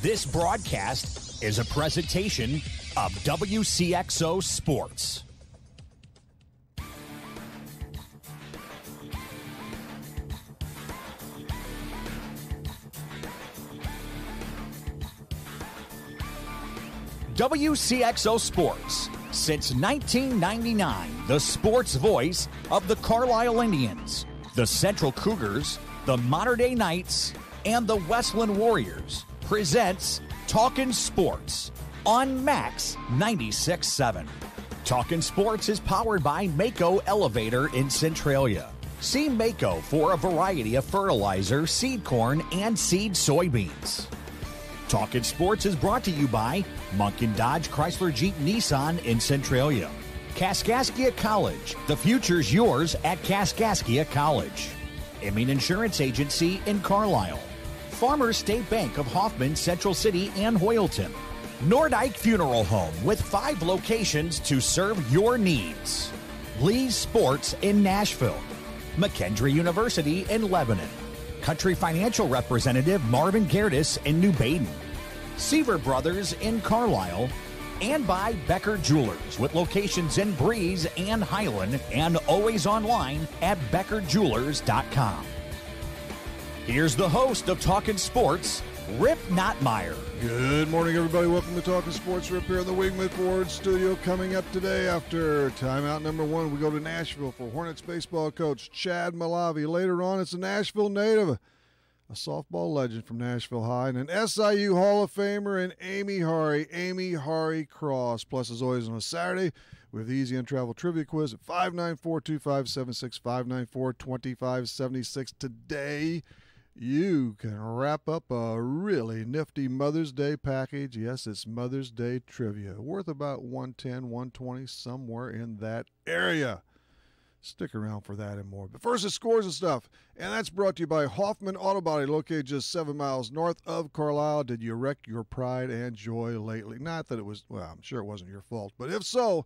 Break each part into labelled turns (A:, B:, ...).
A: This broadcast is a presentation of Wcxo Sports. Wcxo Sports. Since 1999, the sports voice of the Carlisle Indians, the Central Cougars, the Mater Dei Knights, and the Westland Warriors presents Talkin Sports on Max 96.7. Talkin Sports is powered by Wcxo Elevator in Centralia. See Wcxo for a variety of fertilizer, seed corn, and seed soybeans. Talkin Sports is brought to you by Munkin Dodge Chrysler Jeep Nissan in Centralia. Kaskaskia College. The future's yours at Kaskaskia College. Emin Insurance Agency in Carlisle. Farmers State Bank of Hoffman, Central City, and Hoyleton. Nordyke Funeral Home with 5 locations to serve your needs. Lee's Sports in Nashville. McKendree University in Lebanon. Country Financial Representative Marvin Gerdes in New Baden. Seaver Brothers in Carlisle. And by Becker Jewelers with locations in Breeze and Highland and always online at beckerjewelers.com. Here's the host of Talkin Sports, Rip Nottmeyer.
B: Good morning, everybody. Welcome to Talkin Sports. Rip here in the Wingman Ford studio. Coming up today after timeout number 1, we go to Nashville for Hornets baseball coach Chad Malavi. Later on, it's a Nashville native, a softball legend from Nashville High, and an SIU Hall of Famer in Amy Hari Cross. Plus, as always, on a Saturday, we have the Easy on Travel Trivia Quiz at 594-2576, 594-2576. Today, you can wrap up a really nifty Mother's Day package. Yes, it's Mother's Day trivia, worth about $110, $120, somewhere in that area. Stick around for that and more. But first, the scores and stuff. And that's brought to you by Hoffman Auto Body, located just 7 miles north of Carlisle. Did you wreck your pride and joy lately? Not that it was, well, I'm sure it wasn't your fault. But if so,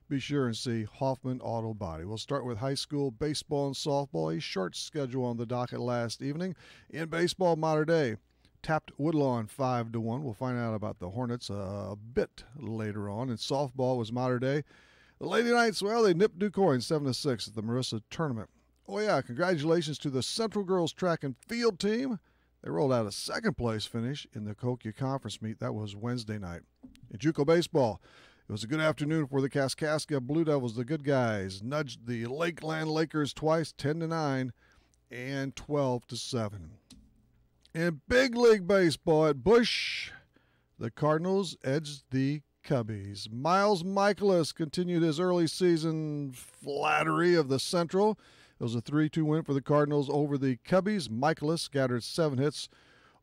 B: be sure and see Hoffman Auto Body. We'll start with high school baseball and softball. A short schedule on the docket last evening. In baseball, Mater Dei tapped Woodlawn 5-1. We'll find out about the Hornets a bit later on. In softball was Mater Dei. The Lady Knights, well, they nipped DuQuoin 7-6 at the Marissa tournament. Oh, yeah, congratulations to the Central Girls track and field team. They rolled out a second-place finish in the Wcxo Conference meet. That was Wednesday night. In JUCO baseball, it was a good afternoon for the Kaskaskia Blue Devils. The good guys nudged the Lakeland Lakers twice, 10-9 and 12-7. In big league baseball at Busch, the Cardinals edged the Cubbies. Miles Michaelis continued his early season flattery of the Central. It was a 3-2 win for the Cardinals over the Cubbies. Michaelis scattered 7 hits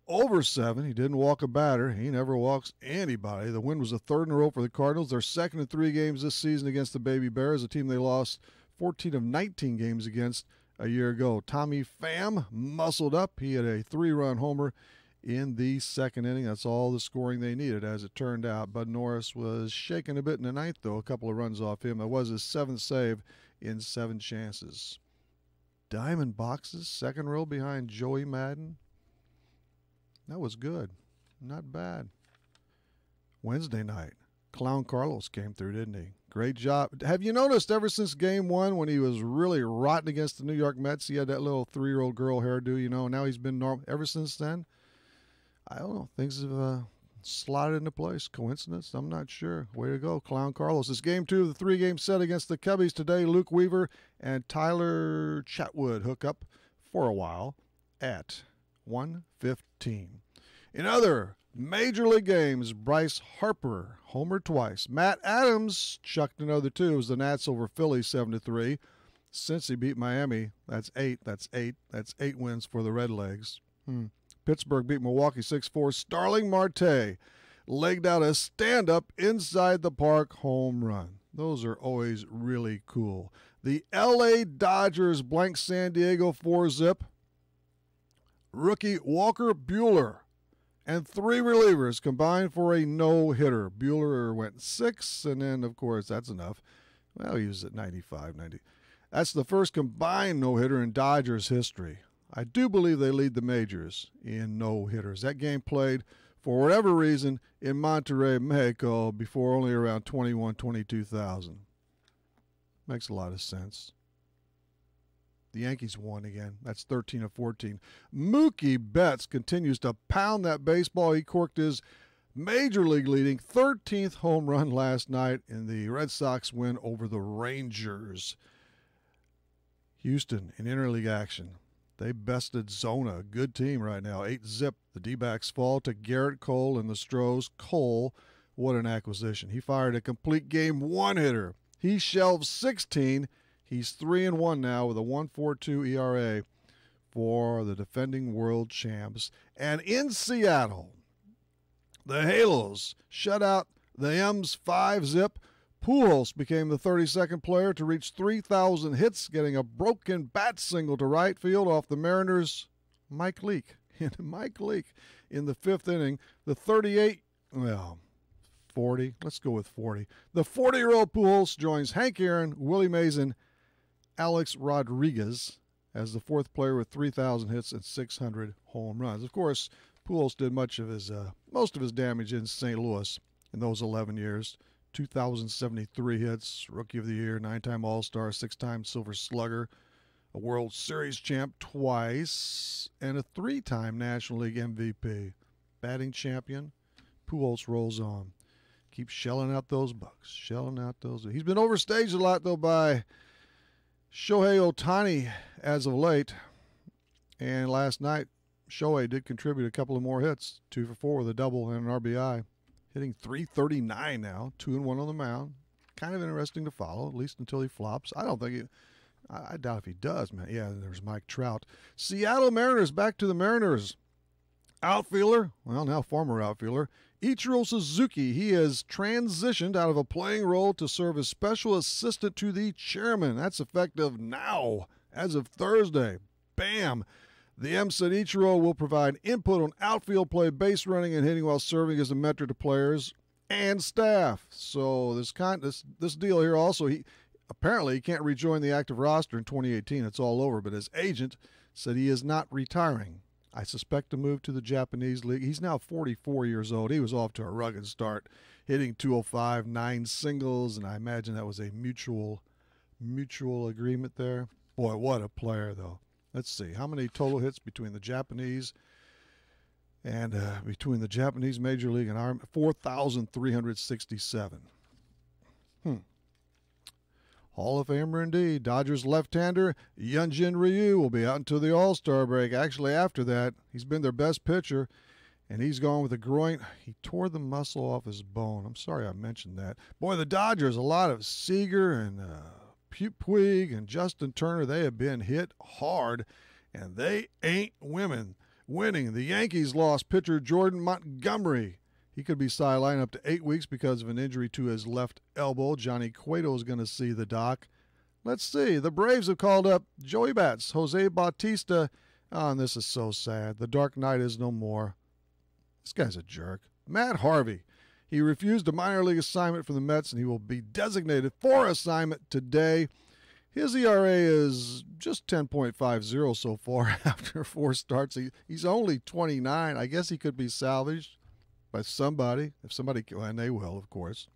B: over 7. He didn't walk a batter. He never walks anybody. The win was the 3rd in a row for the Cardinals. They're 2nd in 3 games this season against the Baby Bears, a team they lost 14 of 19 games against a year ago. Tommy Pham muscled up. He had a 3-run homer in the 2nd inning. That's all the scoring they needed, as it turned out. Bud Norris was shaken a bit in the 9th, though. A couple of runs off him. It was his 7th save in 7 chances. Diamond Boxes, 2nd row behind Joey Madden. That was good. Not bad. Wednesday night, Clown Carlos came through, didn't he? Great job. Have you noticed ever since game 1 when he was really rotten against the New York Mets, he had that little 3-year-old girl hairdo, you know, now he's been normal ever since then? I don't know. Things have slotted into place. Coincidence? I'm not sure. Way to go, Clown Carlos. It's game 2 of the 3-game set against the Cubbies today. Luke Weaver and Tyler Chatwood hook up for a while at 1:15. In other major league games, Bryce Harper homered twice. Matt Adams chucked another 2 as the Nats over Philly 7-3. Since he beat Miami, that's 8. That's 8 wins for the Redlegs. Pittsburgh beat Milwaukee 6-4. Starling Marte legged out a stand-up inside the park home run. Those are always really cool. The L.A. Dodgers blank San Diego 4-zip. Rookie Walker Buehler and 3 relievers combined for a no-hitter. Buehler went 6, and then, of course, that's enough. Well, he was at 95, 90. That's the first combined no-hitter in Dodgers history. I do believe they lead the majors in no-hitters. That game played for whatever reason, in Monterrey, Mexico, before only around 22,000. Makes a lot of sense. The Yankees won again. That's 13 of 14. Mookie Betts continues to pound that baseball. He corked his Major League leading 13th home run last night in the Red Sox win over the Rangers. Houston in interleague action. They bested Zona, a good team right now, 8-0. The D-backs fall to Garrett Cole and the Stros. Cole, what an acquisition. He fired a complete game one hitter. He shelved 16. He's 3-1 now with a 1.42 ERA for the defending world champs. And in Seattle, the Halos shut out the M's 5-0. Pujols became the 32nd player to reach 3,000 hits, getting a broken bat single to right field off the Mariners' Mike Leake. Mike Leake in the fifth inning. The 40. Let's go with 40. The 40-year-old Pujols joins Hank Aaron, Willie Mays, and Alex Rodriguez as the fourth player with 3,000 hits and 600 home runs. Of course, Pujols did most of his damage in St. Louis in those 11 years. 2,073 hits, Rookie of the Year, 9-time All-Star, 6-time Silver Slugger, a World Series champ twice, and a 3-time National League MVP. Batting champion, Pujols rolls on. Keeps shelling out those bucks, He's been overstaged a lot, though, by Shohei Ohtani as of late. And last night, Shohei did contribute a couple of more hits, 2 for 4 with a double and an RBI. Hitting .339 now, 2-1 on the mound. Kind of interesting to follow, at least until he flops. I doubt if he does, man. Yeah, there's Mike Trout. Seattle Mariners, back to the Mariners. Outfielder, well, now former outfielder, Ichiro Suzuki. He has transitioned out of a playing role to serve as special assistant to the chairman. That's effective now, as of Thursday. Bam! The M said Ichiro will provide input on outfield play, base running, and hitting while serving as a mentor to players and staff. So this deal here also, he can't rejoin the active roster in 2018. It's all over. But his agent said he is not retiring. I suspect to move to the Japanese league. He's now 44 years old. He was off to a rugged start, hitting .205, 9 singles, and I imagine that was a mutual agreement there. Boy, what a player, though. Let's see, how many total hits between the Japanese and between the Japanese Major League and our 4,367. Hall of Famer indeed. Dodgers left-hander Hyunjin Ryu will be out until the All-Star break. Actually, after that, he's been their best pitcher, and he's gone with a groin. He tore the muscle off his bone. I'm sorry I mentioned that. Boy, the Dodgers, a lot of Seager and Puig and Justin Turner, they have been hit hard, and they ain't winning. The Yankees lost pitcher Jordan Montgomery. He could be sidelined up to 8 weeks because of an injury to his left elbow. Johnny Cueto is going to see the doc. Let's see. The Braves have called up Joey Bats, Jose Bautista. Oh, and this is so sad. The Dark Knight is no more. This guy's a jerk. Matt Harvey. He refused a minor league assignment from the Mets, and he will be designated for assignment today. His ERA is just 10.50 so far after 4 starts. He's only 29. I guess he could be salvaged by somebody. If somebody, and they will, of course.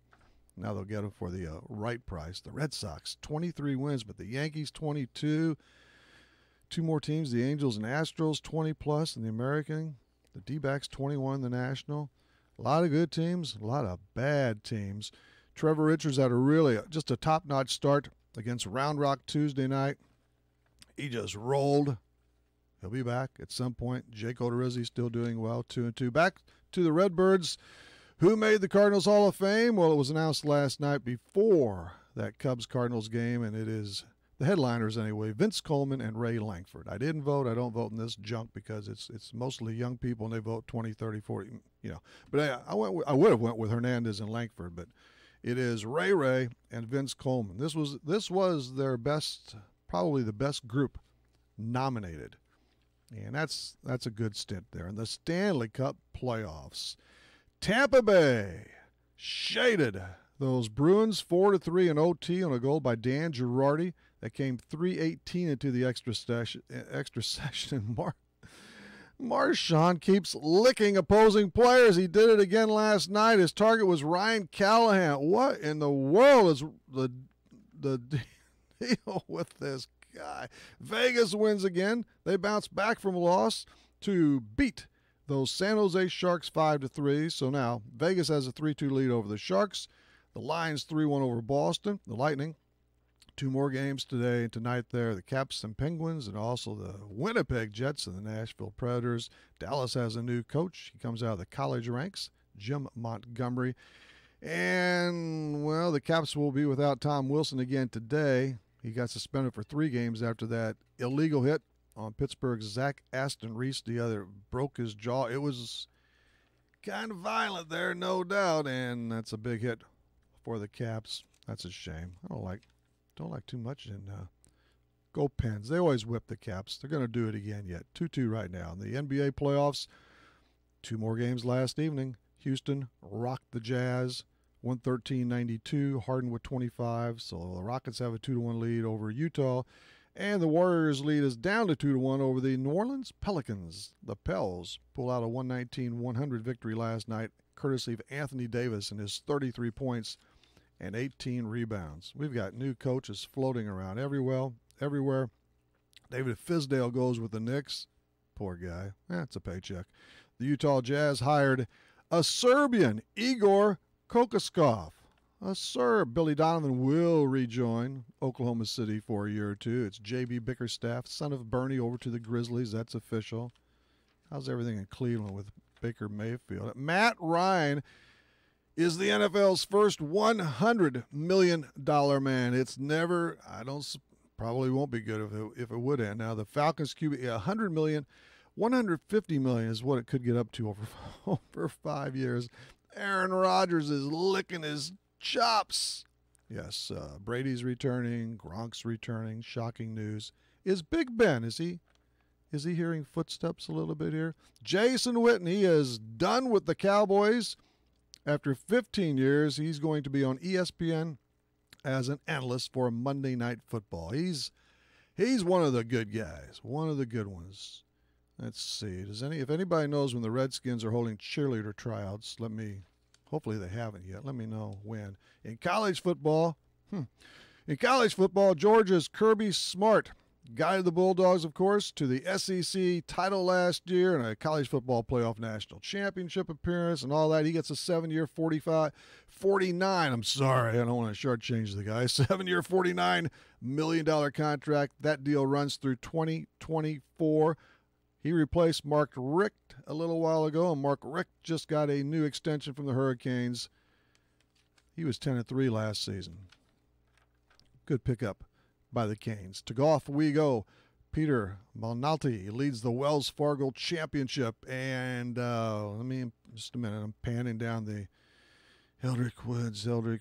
B: Now they'll get him for the right price. The Red Sox, 23 wins, but the Yankees, 22. 2 more teams, the Angels and Astros, 20-plus in the American. The D-backs, 21 in the National. A lot of good teams, a lot of bad teams. Trevor Richards had just a top-notch start against Round Rock Tuesday night. He just rolled. He'll be back at some point. Jake Odorizzi still doing well, 2-2. Back to the Redbirds. Who made the Cardinals Hall of Fame? Well, it was announced last night before that Cubs-Cardinals game, and it is the headliners anyway, Vince Coleman and Ray Lankford. I didn't vote. I don't vote in this junk because it's mostly young people, and they vote 20, 30, 40, But I would have went with Hernandez and Lankford, but it is Ray and Vince Coleman. This was their best, probably the best group nominated. And that's a good stint there. In the Stanley Cup playoffs, Tampa Bay shaded those Bruins 4-3 in OT on a goal by Dan Girardi. That came 3:18 into the extra session. Marshawn keeps licking opposing players. He did it again last night. His target was Ryan Callahan. What in the world is the deal with this guy? Vegas wins again. They bounce back from a loss to beat those San Jose Sharks 5-3. So now Vegas has a 3-2 lead over the Sharks. The Lions 3-1 over Boston. The Lightning, 2 more games today and tonight there. The Caps and Penguins, and also the Winnipeg Jets and the Nashville Predators. Dallas has a new coach. He comes out of the college ranks, Jim Montgomery. And, well, the Caps will be without Tom Wilson again today. He got suspended for 3 games after that illegal hit on Pittsburgh's Zach Aston Reese. The other broke his jaw. It was kind of violent there, no doubt, and that's a big hit for the Caps. That's a shame. I don't like too much in go Pens. They always whip the Caps. They're going to do it again yet. 2-2 right now. In the NBA playoffs, 2 more games last evening. Houston rocked the Jazz, 113-92. Harden with 25. So the Rockets have a 2-1 lead over Utah. And the Warriors lead is down to 2-1 over the New Orleans Pelicans. The Pels pull out a 119-100 victory last night, courtesy of Anthony Davis and his 33 points and 18 rebounds. We've got new coaches floating around everywhere. David Fizdale goes with the Knicks. Poor guy. That's a paycheck. The Utah Jazz hired a Serbian, Igor Kokoskov. A Serb. Billy Donovan will rejoin Oklahoma City for a year or 2. It's J.B. Bickerstaff, son of Bernie, over to the Grizzlies. That's official. How's everything in Cleveland with Baker Mayfield? Matt Ryan is the NFL's first $100 million man. It's never, probably won't be good if it would end. Now, the Falcons QB, $100 million, $150 million is what it could get up to over 5 years. Aaron Rodgers is licking his chops. Yes, Brady's returning, Gronk's returning. Shocking news. Is Big Ben, is he hearing footsteps a little bit here? Jason Witten, he is done with the Cowboys. After 15 years, he's going to be on ESPN as an analyst for Monday Night Football. He's one of the good guys, one of the good ones. Let's see. If anybody knows when the Redskins are holding cheerleader tryouts, hopefully they haven't yet. Let me know when. In college football, Georgia's Kirby Smart guided the Bulldogs, of course, to the SEC title last year and a college football playoff national championship appearance and all that. He gets a 7-year, $49 million contract. That deal runs through 2024. He replaced Mark Richt a little while ago, and Mark Richt just got a new extension from the Hurricanes. He was 10-3 last season. Good pickup by the Canes. To golf we go. Peter Malnati leads the Wells Fargo Championship, and just a minute. I'm panning down the Eldrick Woods. Oh,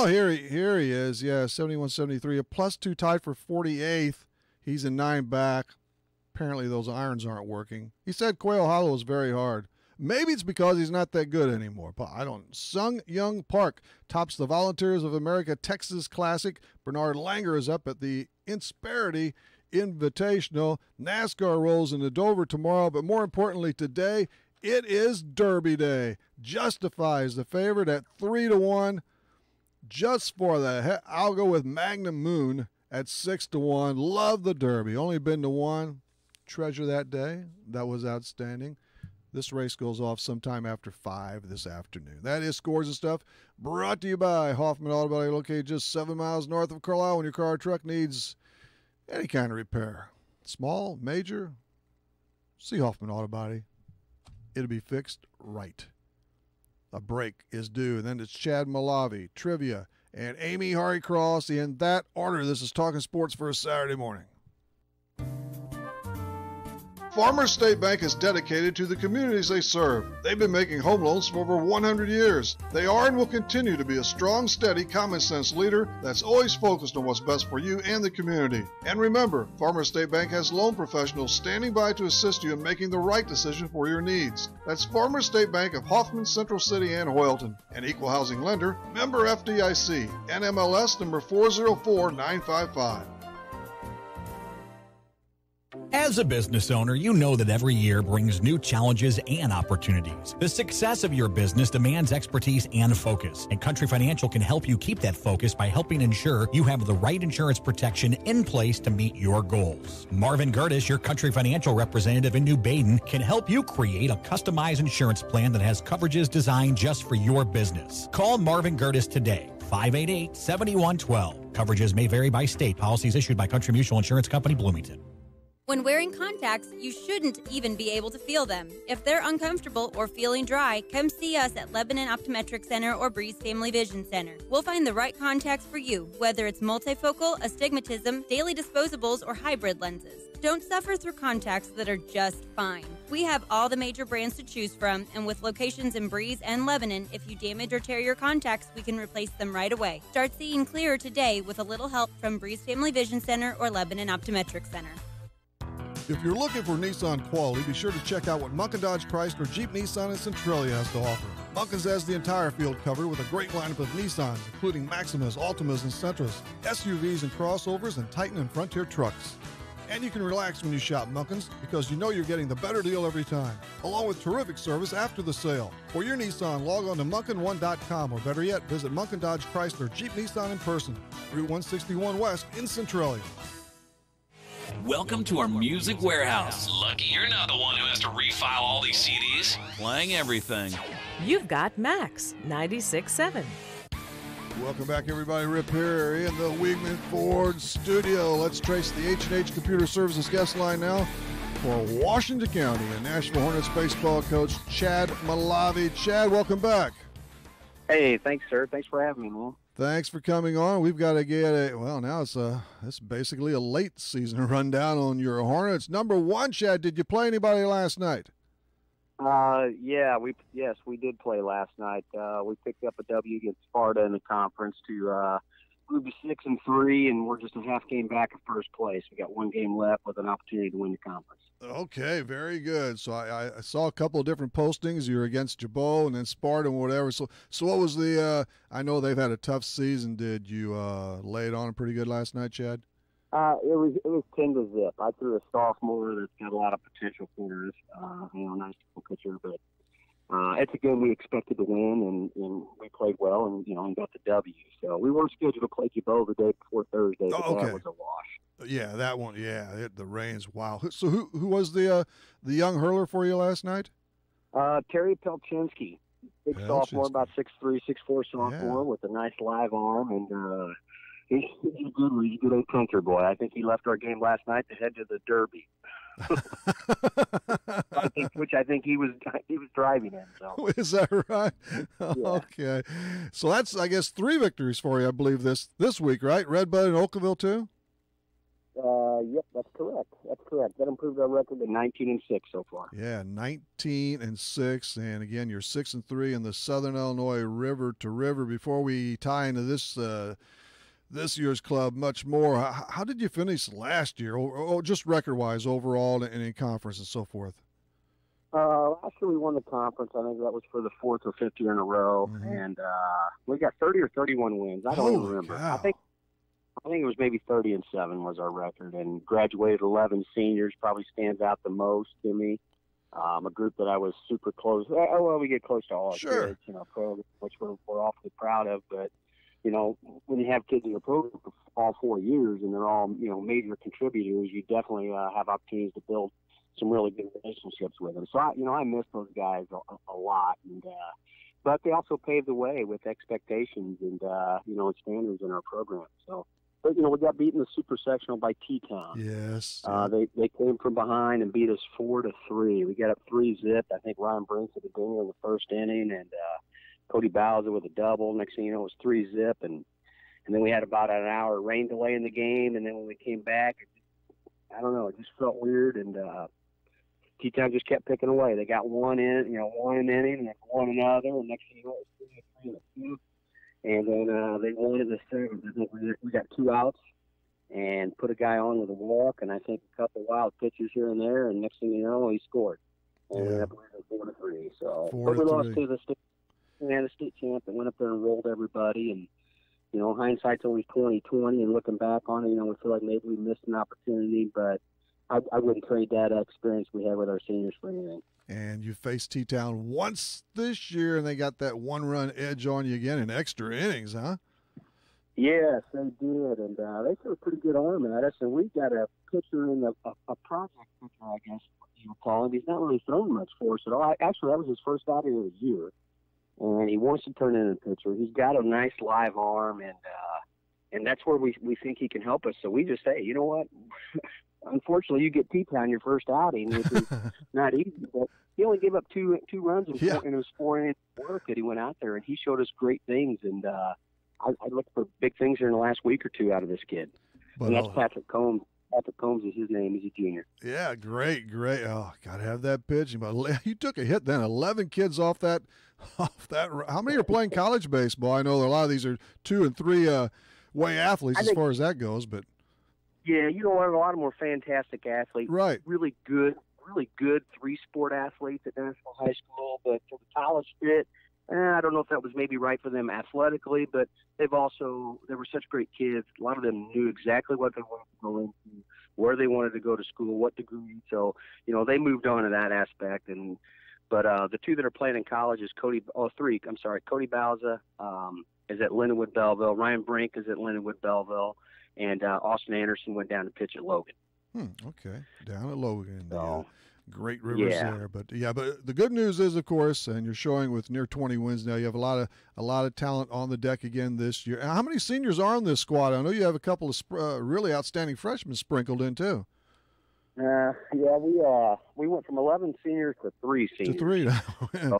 B: here he is. Yeah, 71-73. A +2 tied for 48th. He's in 9 back. Apparently those irons aren't working. He said Quail Hollow is very hard. Maybe it's because he's not that good anymore. But I don't. Sung Young Park tops the Volunteers of America Texas Classic. Bernard Langer is up at the Insperity Invitational. NASCAR rolls into Dover tomorrow. But more importantly, today, it is Derby Day. Justify is the favorite at 3-1. Just for the I'll go with Magnum Moon at 6-1. Love the Derby. Only been to one. Treasure that day. That was outstanding. This race goes off sometime after 5 this afternoon. That is Scores and Stuff, brought to you by Hoffman Auto Body, located just 7 miles north of Carlisle. When your car or truck needs any kind of repair, small, major, see Hoffman Auto Body. It'll be fixed right. A break is due. And then it's Chad Malavi, trivia, and Amy Harry-Cross. In that order, this is Talking Sports for a Saturday morning. Farmers State Bank is dedicated to the communities they serve. They've been making home loans for over 100 years. They are and will continue to be a strong, steady, common-sense leader that's always focused on what's best for you and the community. And remember, Farmers State Bank has loan professionals standing by to assist you in making the right decision for your needs. That's Farmers State Bank of Hoffman, Central City, and Hoyleton. An equal housing lender, member FDIC, NMLS number 404955.
A: As a business owner, you know that every year brings new challenges and opportunities. The success of your business demands expertise and focus, and Country Financial can help you keep that focus by helping ensure you have the right insurance protection in place to meet your goals. Marvin Gertis, your Country Financial representative in New Baden, can help you create a customized insurance plan that has coverages designed just for your business. Call Marvin Gertis today, 588-7112. Coverages may vary by state. Policies issued by Country Mutual Insurance Company, Bloomington.
C: When wearing contacts, you shouldn't even be able to feel them. If they're uncomfortable or feeling dry, come see us at Lebanon Optometric Center or Breeze Family Vision Center. We'll find the right contacts for you, whether it's multifocal, astigmatism, daily disposables, or hybrid lenses. Don't suffer through contacts that are just fine. We have all the major brands to choose from, and with locations in Breeze and Lebanon, if you damage or tear your contacts, we can replace them right away. Start seeing clearer today with a little help from Breeze Family Vision Center or Lebanon Optometric Center.
B: If you're looking for Nissan quality, be sure to check out what Munkin Dodge Chrysler, Jeep, Nissan, and Centralia has to offer. Munkin's has the entire field covered with a great lineup of Nissans, including Maximas, Altimas, and Sentras, SUVs and crossovers, and Titan and Frontier trucks. And you can relax when you shop Munkin's because you know you're getting the better deal every time, along with terrific service after the sale. For your Nissan, log on to Munkin1.com, or better yet, visit Munkin Dodge Chrysler, Jeep, Nissan in person, Route 161 West in Centralia.
D: Welcome to our music warehouse. Lucky you're not the one who has to refile all these CDs. Playing everything.
E: You've got Max 96.7.
B: Welcome back, everybody. Rip here in the Weigman Ford studio. Let's trace the H&H Computer Services guest line now for Washington County and Nashville Hornets baseball coach Chad Malavi. Chad, welcome back.
F: Hey, thanks, sir. Thanks for having me, man.
B: Thanks for coming on. We've got to get now it's basically a late season rundown on your Hornets. Number one, Chad, did you play anybody last night?
F: We did play last night. We picked up a W against Sparta in the conference to move to 6-3, and we're just a half game back of first place. We got one game left with an opportunity to win the conference.
B: Okay, very good. So I saw a couple of different postings. You were against Jabot and then Sparta and whatever. So what was the? I know they've had a tough season. Did you lay it on them pretty good last night, Chad?
F: It was 10-0. I threw a sophomore that's got a lot of potential for us. Nice pitcher, but it's a game we expected to win, and we played well, and got the W. So we weren't scheduled to play Jabot the day before Thursday, but
B: okay.
F: That was a wash.
B: Yeah, that one. Yeah, the rains. Wow. So who was the young hurler for you last night?
F: Terry Pelchinski, big sophomore, about 6'3", 6'4" sophomore with a nice live arm, and he's a good old country boy. I think he left our game last night to head to the Derby. I think he was driving in. So.
B: Is that right? Yeah. Okay. So that's, I guess, 3 victories for you, I believe, this week, right? Redbud and Oakville too?
F: Yep, that's correct. That improved our record to 19-6 so far.
B: Yeah, 19-6, and again, you're 6-3 in the Southern Illinois River to River. Before we tie into this year's club much more, how did you finish last year, or just record-wise overall and in conference and so forth?
F: Last year we won the conference. I think that was for the 4th or 5th year in a row, and we got 30 or 31 wins. I don't even remember.
B: Cow.
F: I think it was maybe 30-7 was our record, and graduated 11 seniors probably stands out the most to me. A group that I was super close. Well, we get close to all our kids, program, which we're awfully proud of. But when you have kids in your program for all 4 years and they're all major contributors, you definitely have opportunities to build some really good relationships with them. So I miss those guys a lot, and but they also paved the way with expectations and and standards in our program. So. But, we got beaten in the super sectional by T-Town.
B: Yes.
F: They came from behind and beat us 4-3. We got up 3-0. I think Ryan Brinks had a dinger in the first inning, and Cody Bowser with a double. Next thing you know, it was 3-0. And then we had about an hour rain delay in the game. And then when we came back, it just felt weird. And T-Town just kept picking away. They got one inning, and then one another. And next thing you know, it was 3-2. And then they won in the 7th. I think we got 2 outs and put a guy on with a walk, and I think a couple wild pitches here and there. And next thing you know, he scored. And we ended up winning 4-3. So, but we lost to the state champ that went up there and rolled everybody. And hindsight's always 20/20. And looking back on it, we feel like maybe we missed an opportunity. But I wouldn't trade that experience we had with our seniors for anything.
B: And you faced T-Town once this year, and they got that one-run edge on you again in extra innings, huh?
F: Yes, they did, and they threw a pretty good arm at us, and we got a pitcher in a project pitcher, I guess you would call him. He's not really throwing much for us at all. Actually, that was his first outing of the year, and he wants to turn in a pitcher. He's got a nice live arm, and that's where we think he can help us. So we just say, you know what? Unfortunately, you get T-Town your first outing, which is not easy, but he only gave up two runs in his 4 innings work that he went out there, and he showed us great things, and I look for big things here in the last week or two out of this kid.
B: But
F: and that's Patrick Combs. Patrick Combs is his name. He's a junior.
B: Yeah, great. Oh, got to have that pitch. But you took a hit then. 11 kids off that. How many are playing college baseball? I know a lot of these are 2 and 3 way athletes as far as that goes. But
F: yeah, you know what? A lot of them were fantastic athletes.
B: Right.
F: Really good 3-sport athletes at National High School. But for the college fit, I don't know if that was maybe right for them athletically, but they were such great kids. A lot of them knew exactly what they wanted to go into, where they wanted to go to school, what degree. So, they moved on to that aspect. But the 2 that are playing in college is Cody Bauza is at Lindenwood Belleville. Ryan Brink is at Lindenwood Belleville. And Austin Anderson went down to pitch at Logan.
B: Okay. Down at Logan.
F: So,
B: great rivers there. But the good news is, of course, and you're showing with near 20 wins now, you have a lot of talent on the deck again this year. How many seniors are on this squad? I know you have a couple of really outstanding freshmen sprinkled in too.
F: We went from 11 seniors to 3 seniors.
B: To 3 now.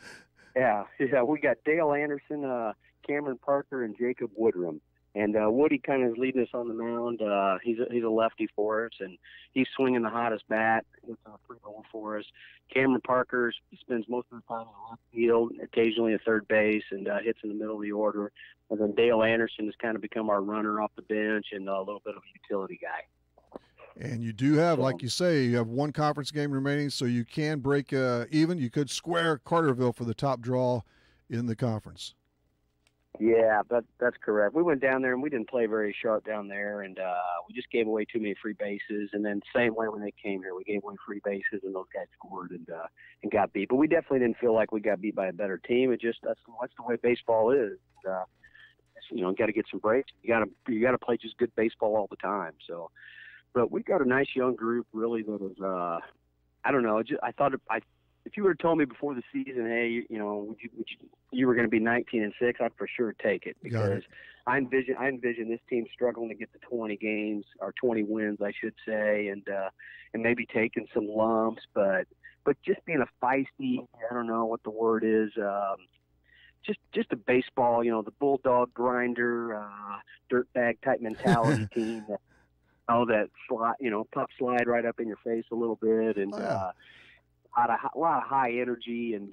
F: So, we got Dale Anderson, Cameron Parker, and Jacob Woodrum. And Woody kind of is leading us on the mound. He's a lefty for us, and he's swinging the hottest bat. He's a 3-hole for us. Cameron Parker spends most of the time in the left field, occasionally at third base, and hits in the middle of the order. And then Dale Anderson has kind of become our runner off the bench and a little bit of a utility guy.
B: And you do have, like you say, you have 1 conference game remaining, so you can break even. You could square Carterville for the top draw in the conference.
F: Yeah, that's correct. We went down there and we didn't play very sharp down there, and we just gave away too many free bases. And then same way when they came here, we gave away free bases, and those guys scored and got beat. But we definitely didn't feel like we got beat by a better team. It just that's the way baseball is. Got to get some breaks. You got to play just good baseball all the time. So, but we got a nice young group really that is. I don't know. If you would have told me before the season, hey, you were going to be 19-6, I'd for sure take it, because I envision this team struggling to get to 20 games or 20 wins, I should say, and maybe taking some lumps, but just being a feisty, I don't know what the word is, just a baseball, the bulldog grinder, dirtbag type mentality team that slide, pup slide right up in your face a little bit, and. A lot of high energy, and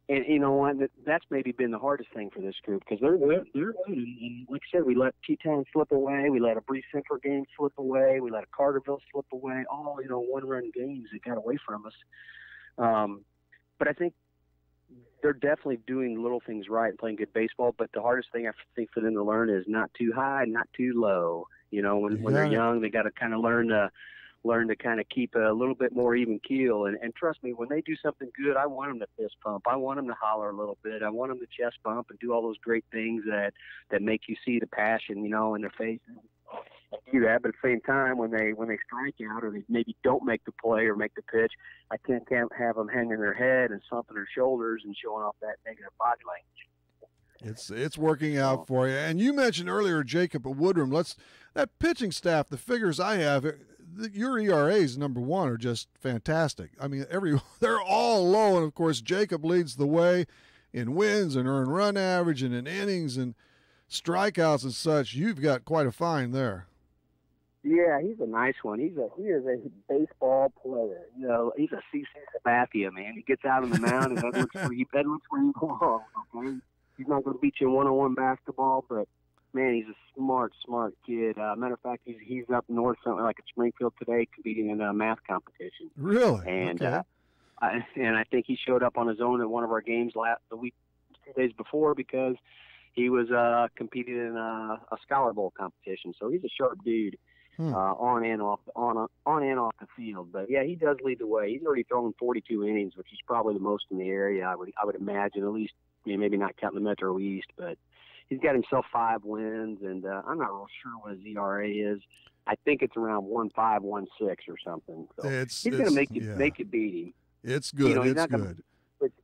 F: you know what? That's maybe been the hardest thing for this group, because they're good. And like I said, we let T-Town slip away, we let a Bree Central game slip away, we let a Carterville slip away. All 1-run games that got away from us. But I think they're definitely doing little things right and playing good baseball. But the hardest thing I think for them to learn is not too high, not too low. When they're young, they got to kind of learn to kind of keep a little bit more even keel. And trust me, when they do something good, I want them to fist pump. I want them to holler a little bit. I want them to chest bump and do all those great things that make you see the passion, in their face. And do that, but at the same time, when they strike out or they maybe don't make the play or make the pitch, I can't have them hanging their head and slumping their shoulders and showing off that negative body language.
B: It's working out for you. And you mentioned earlier Jacob Woodrum. That pitching staff, the figures I have, your ERAs number 1 are just fantastic. I mean, they're all low, and of course Jacob leads the way in wins and earned run average and in innings and strikeouts and such. You've got quite a find there.
F: Yeah, he's a nice one. He is a baseball player. He's a CC Sabathia, man. He gets out on the mound and that looks where he belongs. Okay, he's not going to beat you in one-on-one basketball, but man, he's a smart kid. Matter of fact, he's up north, something like at Springfield today, competing in a math competition.
B: Really?
F: And
B: okay.
F: I think he showed up on his own at one of our games the 2 days before, because he was competing in a Scholar Bowl competition. So he's a sharp dude. on and off the field. But yeah, he does lead the way. He's already thrown 42 innings, which is probably the most in the area. I would imagine, at least, maybe not counting the Metro East, but he's got himself 5 wins, and I'm not real sure what his ERA is. I think it's around 1.5, 1.6 or something. So he's going to make you beat him.
B: It's good. It's good.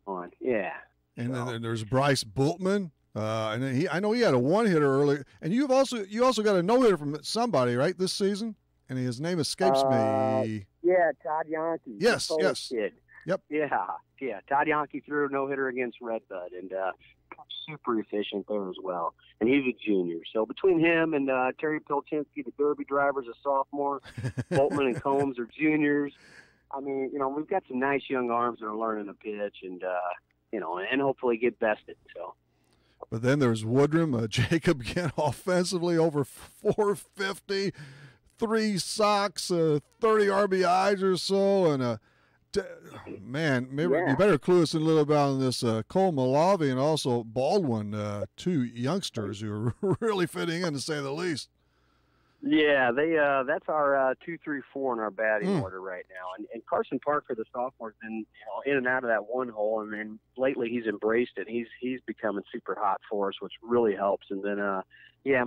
F: On. Yeah.
B: And then there's Bryce Bultman. And then I know he had a 1-hitter earlier, and you also got a no-hitter from somebody, right, this season, and his name escapes me.
F: Yeah, Todd Yankee.
B: Yes.
F: Kid.
B: Yep.
F: Yeah. Todd Yankee threw a no-hitter against Redbud, and super efficient there as well. And he's a junior, so between him and Terry Pilchinski, the Derby driver's a sophomore, Boltman and Combs are juniors. I mean, we've got some nice young arms that are learning to pitch, and and hopefully get bested. So.
B: But then there's Woodrum, Jacob again offensively over 450, 3 socks, 30 RBIs or so, and man, maybe you better clue us in a little about on this Cole Malavi and also Baldwin, 2 youngsters who are really fitting in, to say the least.
F: Yeah, that's our 2, 3, 4 in our batting order right now. And Carson Parker, the sophomore, has been in and out of that 1 hole, and then lately he's embraced it. He's becoming super hot for us, which really helps. And then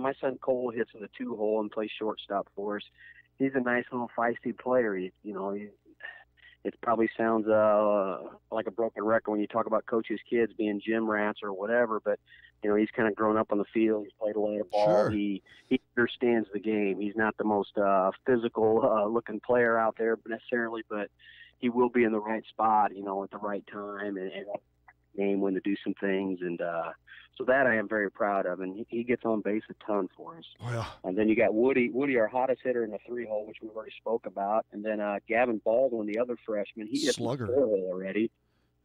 F: my son Cole hits in the 2 hole and plays shortstop for us. He's a nice little feisty player. It probably sounds like a broken record when you talk about coaches' kids being gym rats or whatever, but he's kind of grown up on the field. He's played a lot of ball.
B: Sure.
F: He understands the game. He's not the most physical looking player out there necessarily, but he will be in the right spot, at the right time and game when to do some things. And so that I am very proud of. And he gets on base a ton for us.
B: Well.
F: And then you got Woody, our hottest hitter in the 3 hole, which we've already spoke about. And then Gavin Baldwin, the other freshman, he hits the 4 hole already.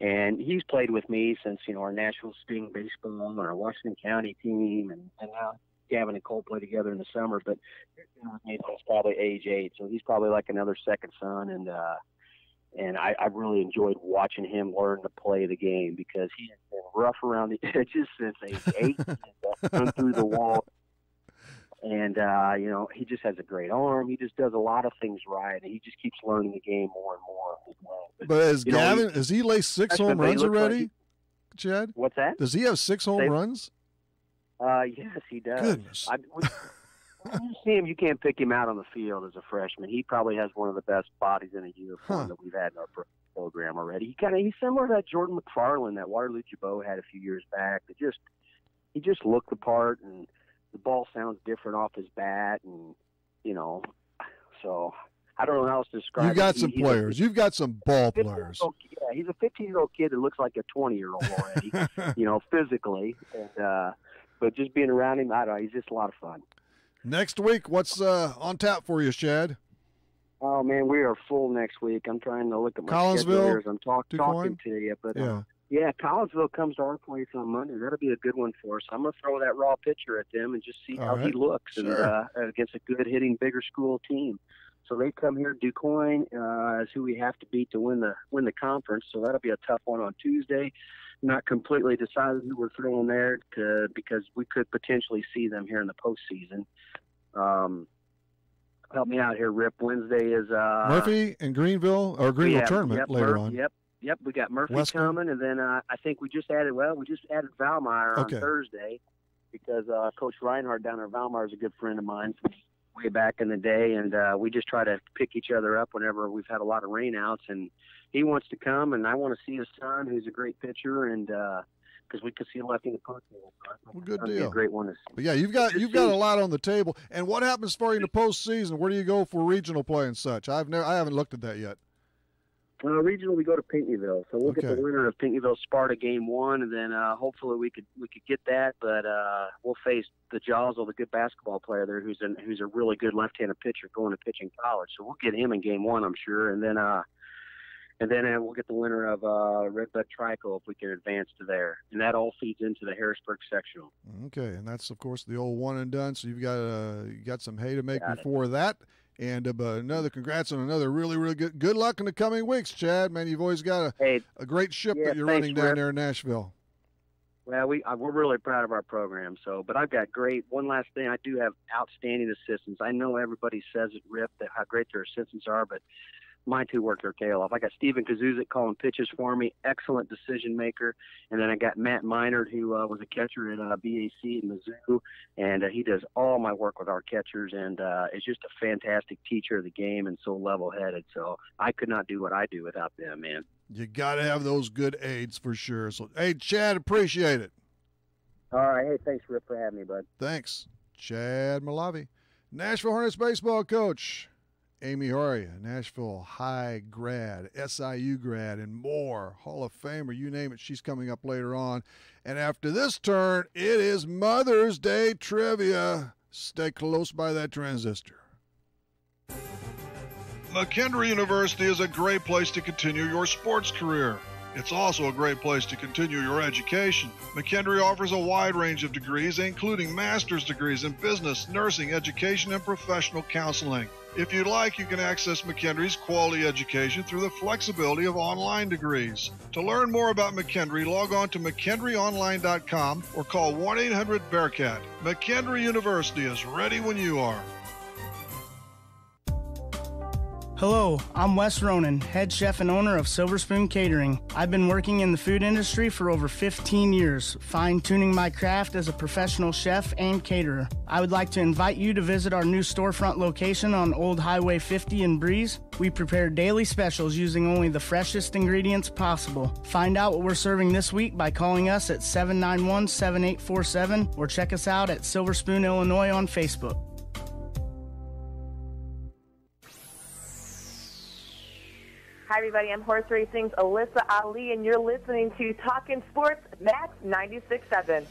F: And he's played with me since, our Nashville Sting baseball and our Washington County team. And now Gavin and Cole play together in the summer. But he's been with me since probably age 8. So he's probably like another second son. And I really enjoyed watching him learn to play the game because he has been rough around the edges since age 8. He's run through the wall. And, he just has a great arm. He just does a lot of things right, and he just keeps learning the game more and more as well.
B: But as Gavin, has he laced 6 home runs already, Chad?
F: What's that?
B: Does he have 6 home runs?
F: Yes, he does.
B: Goodness.
F: When you see him, you can't pick him out on the field as a freshman. He probably has one of the best bodies in a uniform that we've had in our program already. He's similar to that Jordan McFarland that Waterloo Jabot had a few years back. He just looked the part, and the ball sounds different off his bat, and so I don't know how else to describe.
B: You got some players. You've got some ball players.
F: Yeah, he's a 15-year-old kid that looks like a 20-year-old already, physically. And, but just being around him, I don't know, he's just a lot of fun.
B: Next week, what's on tap for you, Shad?
F: Oh, man, we are full next week. I'm trying to look at my schedule here as I'm talking to you. But, Collinsville comes to our place on Monday. That'll be a good one for us. I'm going to throw that raw pitcher at them and just see how he looks and against a good-hitting, bigger school team. So they come here. DuQuoin is who we have to beat to win the conference. So that'll be a tough one on Tuesday. Not completely decided who we're throwing there because we could potentially see them here in the postseason. Help me out here, Rip. Wednesday is
B: Murphy and Greenville tournament later on.
F: Yep. We got Murphy coming, and then I think we just added Valmeyer on Thursday because Coach Reinhardt down there, Valmeyer is a good friend of mine from way back in the day, and we just try to pick each other up whenever we've had a lot of rainouts. And he wants to come, and I want to see his son, who's a great pitcher, and because we could see him left in the post.
B: Well, good deal.
F: Be a great one to see.
B: But yeah, you've got a lot on the table. And what happens for you in the postseason? Where do you go for regional play and such? I haven't looked at that yet.
F: Regional, we go to Pinckneyville, so we'll get the winner of Pinckneyville Sparta game 1, and then hopefully we could get that. But we'll face the Jaws, the good basketball player there, who's a really good left-handed pitcher going to pitch in college. So we'll get him in game 1, I'm sure, and then we'll get the winner of Redbud Trico if we can advance to there, and that all feeds into the Harrisburg sectional.
B: Okay, and that's of course the old one and done. So you've got some hay to make before that. And another congrats on another really, really good luck in the coming weeks, Chad. Man, you've always got a great ship that you're running down there in Nashville.
F: Well, we're really proud of our program. But I've got one last thing, I do have outstanding assistants. I know everybody says it, Rip, that how great their assistants are, but my two work their tail off. I got Steven Kazuzik calling pitches for me, excellent decision maker. And then I got Matt Minard, who was a catcher at BAC in Mizzou, and he does all my work with our catchers, and is just a fantastic teacher of the game and so level-headed. So I could not do what I do without them, man.
B: You got to have those good aides for sure. So, hey, Chad, appreciate it.
F: All right. Hey, thanks, Rip, for having me, bud.
B: Thanks. Chad Malavi. Nashville Hornets baseball coach Amy Horia, Nashville High grad, SIU grad, and more. Hall of Famer, you name it, she's coming up later on. And after this turn, it is Mother's Day trivia. Stay close by that transistor. McKendree University is a great place to continue your sports career. It's also a great place to continue your education. McKendree offers a wide range of degrees, including master's degrees in business, nursing, education, and professional counseling. If you'd like, you can access McKendree's quality education through the flexibility of online degrees. To learn more about McKendree, log on to McKendreeOnline.com or call 1-800-BEARCAT. McKendree University is ready when you are.
G: Hello, I'm Wes Ronan, head chef and owner of Silver Spoon Catering. I've been working in the food industry for over 15 years, fine-tuning my craft as a professional chef and caterer. I would like to invite you to visit our new storefront location on Old Highway 50 in Breeze. We prepare daily specials using only the freshest ingredients possible. Find out what we're serving this week by calling us at 791-7847 or check us out at Silver Spoon, Illinois on Facebook.
H: Hi, everybody. I'm Horse Racing's Alyssa Ali, and you're listening to Talkin' Sports, Max 96.7.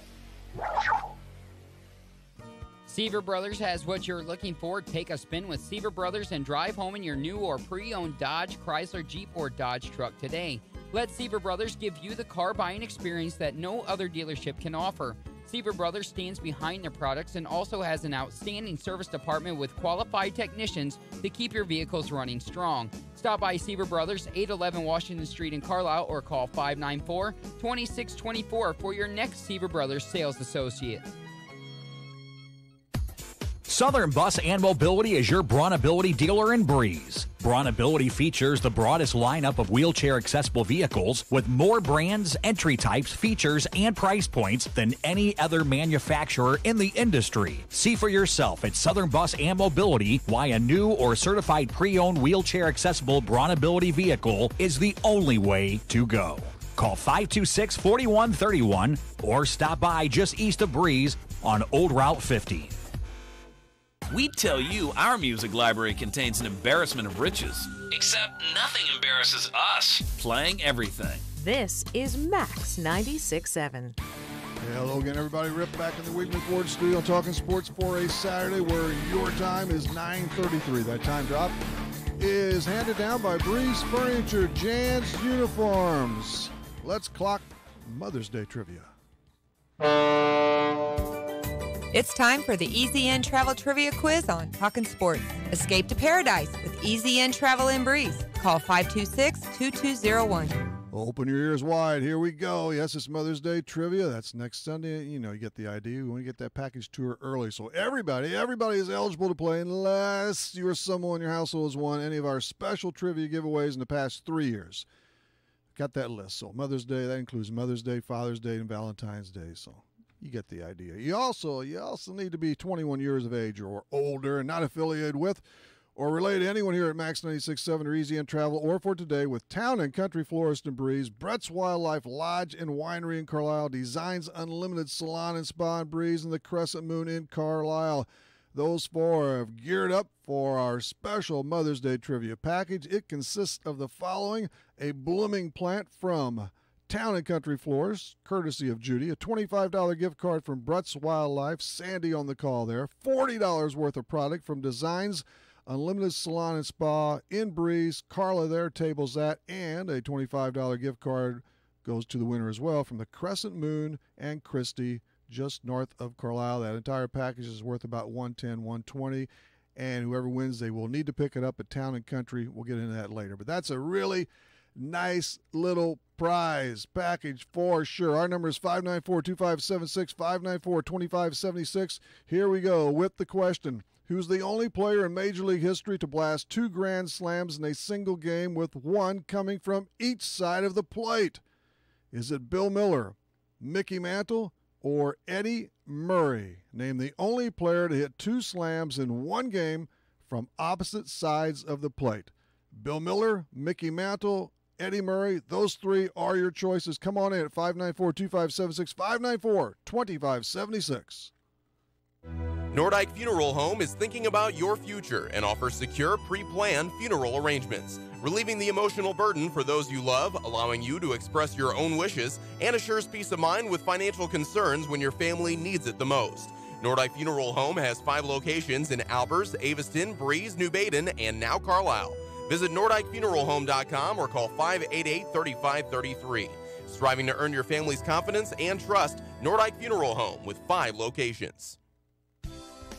I: Seaver Brothers has what you're looking for. Take a spin with Seaver Brothers and drive home in your new or pre-owned Dodge, Chrysler, Jeep, or Dodge truck today. Let Seaver Brothers give you the car buying experience that no other dealership can offer. Seaver Brothers stands behind their products and also has an outstanding service department with qualified technicians to keep your vehicles running strong. Stop by Seaver Brothers, 811 Washington Street in Carlisle, or call 594-2624 for your next Seaver Brothers sales associate.
A: Southern Bus and Mobility is your Brawnability dealer in Breeze. Brawnability features the broadest lineup of wheelchair-accessible vehicles with more brands, entry types, features, and price points than any other manufacturer in the industry. See for yourself at Southern Bus and Mobility why a new or certified pre-owned wheelchair-accessible Brawnability vehicle is the only way to go. Call 526-4131 or stop by just east of Breeze on Old Route 50.
D: We tell you our music library contains an embarrassment of riches. Except nothing embarrasses us. Playing everything.
E: This is Max 96.7.
B: Hello again, everybody. Rip back in the Weekly Ford Studio talking sports for a Saturday where your time is 9:33. That time drop is handed down by Breeze Furniture, Jan's Uniforms. Let's clock Mother's Day trivia.
J: It's time for the Easy In Travel Trivia Quiz on Talkin' Sports. Escape to paradise with Easy In Travel in Breeze. Call 526-2201.
B: Open your ears wide. Here we go. Yes, it's Mother's Day trivia. That's next Sunday. You know, you get the idea. We want to get that package tour early. So everybody is eligible to play unless you or someone in your household has won any of our special trivia giveaways in the past 3 years. Got that list. So Mother's Day, that includes Mother's Day, Father's Day, and Valentine's Day. So you get the idea. You also need to be 21 years of age or older and not affiliated with or related to anyone here at Max 96.7 or Easy In Travel or for today with Town and Country Florist and Breeze, Brett's Wildlife Lodge and Winery in Carlisle, Designs Unlimited Salon and Spa in Breeze, and the Crescent Moon in Carlisle. Those four have geared up for our special Mother's Day trivia package. It consists of the following: a blooming plant from Town and Country Florist, courtesy of Judy, a $25 gift card from Brett's Wildlife, Sandy on the call there, $40 worth of product from Designs Unlimited Salon and Spa in Breeze, Carla there, tables that, and a $25 gift card goes to the winner as well from the Crescent Moon and Christie, just north of Carlisle. That entire package is worth about $110, $120, and whoever wins, they will need to pick it up at Town and Country. We'll get into that later. But that's a really nice little prize package for sure. Our number is 594-2576, 594-2576. Here we go with the question. Who's the only player in Major League history to blast 2 grand slams in a single game with one coming from each side of the plate? Is it Bill Miller, Mickey Mantle, or Eddie Murray? Name the only player to hit 2 slams in one game from opposite sides of the plate. Bill Miller, Mickey Mantle, Eddie Murray. Those 3 are your choices. Come on in at 594-2576, 594-2576.
K: Nordyke Funeral Home is thinking about your future and offers secure, pre-planned funeral arrangements, relieving the emotional burden for those you love, allowing you to express your own wishes, and assures peace of mind with financial concerns when your family needs it the most. Nordyke Funeral Home has 5 locations in Albers, Aveston, Breeze, New Baden, and now Carlisle. Visit NordikeFuneralHome.com or call 588-3533. Striving to earn your family's confidence and trust, Nordyke Funeral Home with 5 locations.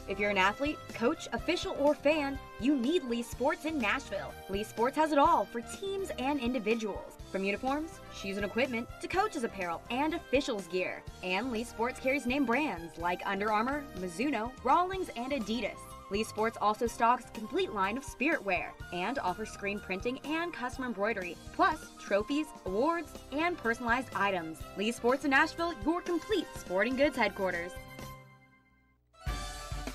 L: If you're an athlete, coach, official, or fan, you need Lee Sports in Nashville. Lee Sports has it all for teams and individuals. From uniforms, shoes and equipment, to coaches' apparel and officials' gear. And Lee Sports carries name brands like Under Armour, Mizuno, Rawlings, and Adidas. Lee Sports also stocks a complete line of spirit wear and offers screen printing and custom embroidery, plus trophies, awards, and personalized items. Lee Sports in Nashville, your complete sporting goods headquarters.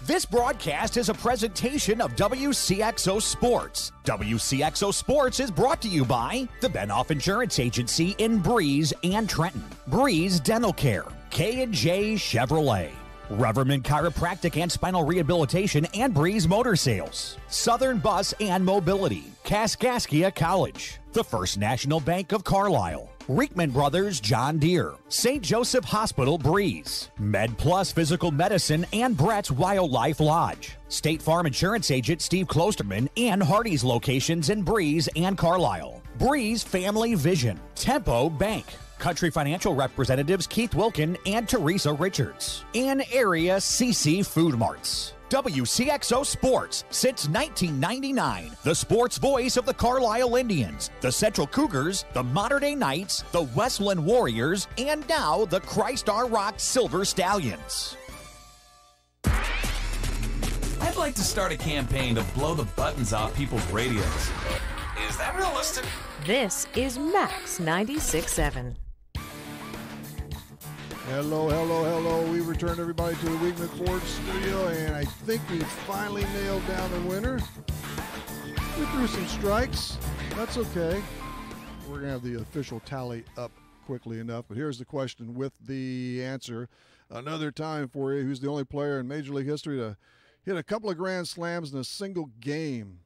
A: This broadcast is a presentation of Wcxo Sports. Wcxo Sports is brought to you by the Benoff Insurance Agency in Breeze and Trenton, Breeze Dental Care, K&J Chevrolet, Reverman Chiropractic and Spinal Rehabilitation and Breeze Motor Sales, Southern Bus and Mobility, Kaskaskia College, the First National Bank of Carlisle, Reekman Brothers John Deere, St. Joseph Hospital Breeze, Med Plus Physical Medicine and Brett's Wildlife Lodge, State Farm Insurance Agent Steve Klosterman and Hardy's locations in Breeze and Carlisle, Breeze Family Vision, Tempo Bank, Country Financial Representatives Keith Wilkin and Teresa Richards, and Area CC Food Marts. WCXO Sports since 1999, the sports voice of the Carlisle Indians, the Central Cougars, the Mater Dei Knights, the Westland Warriors, and now the Christ Our Rock Silver Stallions.
D: I'd like to start a campaign to blow the buttons off people's radios. Is that realistic?
E: This is Max 96.7.
B: Hello, hello, hello. We returned everybody to the Weekman Ford studio, and I think we finally nailed down the winner. We threw some strikes. That's okay. We're going to have the official tally up quickly enough, but here's the question with the answer. Another time for you. Who's the only player in Major League history to hit a couple of grand slams in a single game?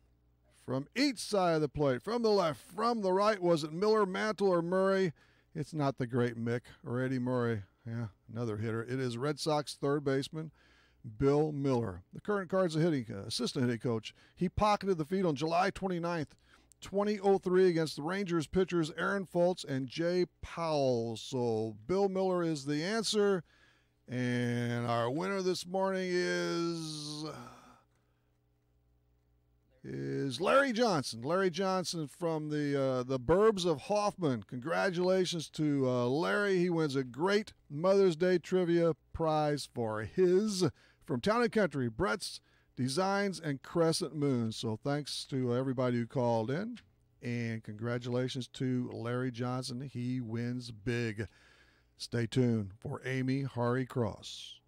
B: From each side of the plate, from the left, from the right, was it Miller, Mantle, or Murray? It's not the great Mick or Eddie Murray. Yeah, another hitter. It is Red Sox third baseman Bill Miller. The current Cards assistant hitting coach. He pocketed the feed on July 29th, 2003 against the Rangers pitchers Aaron Foltz and Jay Powell. So Bill Miller is the answer. And our winner this morning is Larry Johnson. Larry Johnson from the burbs of Hoffman. Congratulations to Larry. He wins a great Mother's Day trivia prize for his from Town and Country, Brett's Designs and Crescent Moon. So thanks to everybody who called in, and congratulations to Larry Johnson. He wins big. Stay tuned for Amy Hari Cross.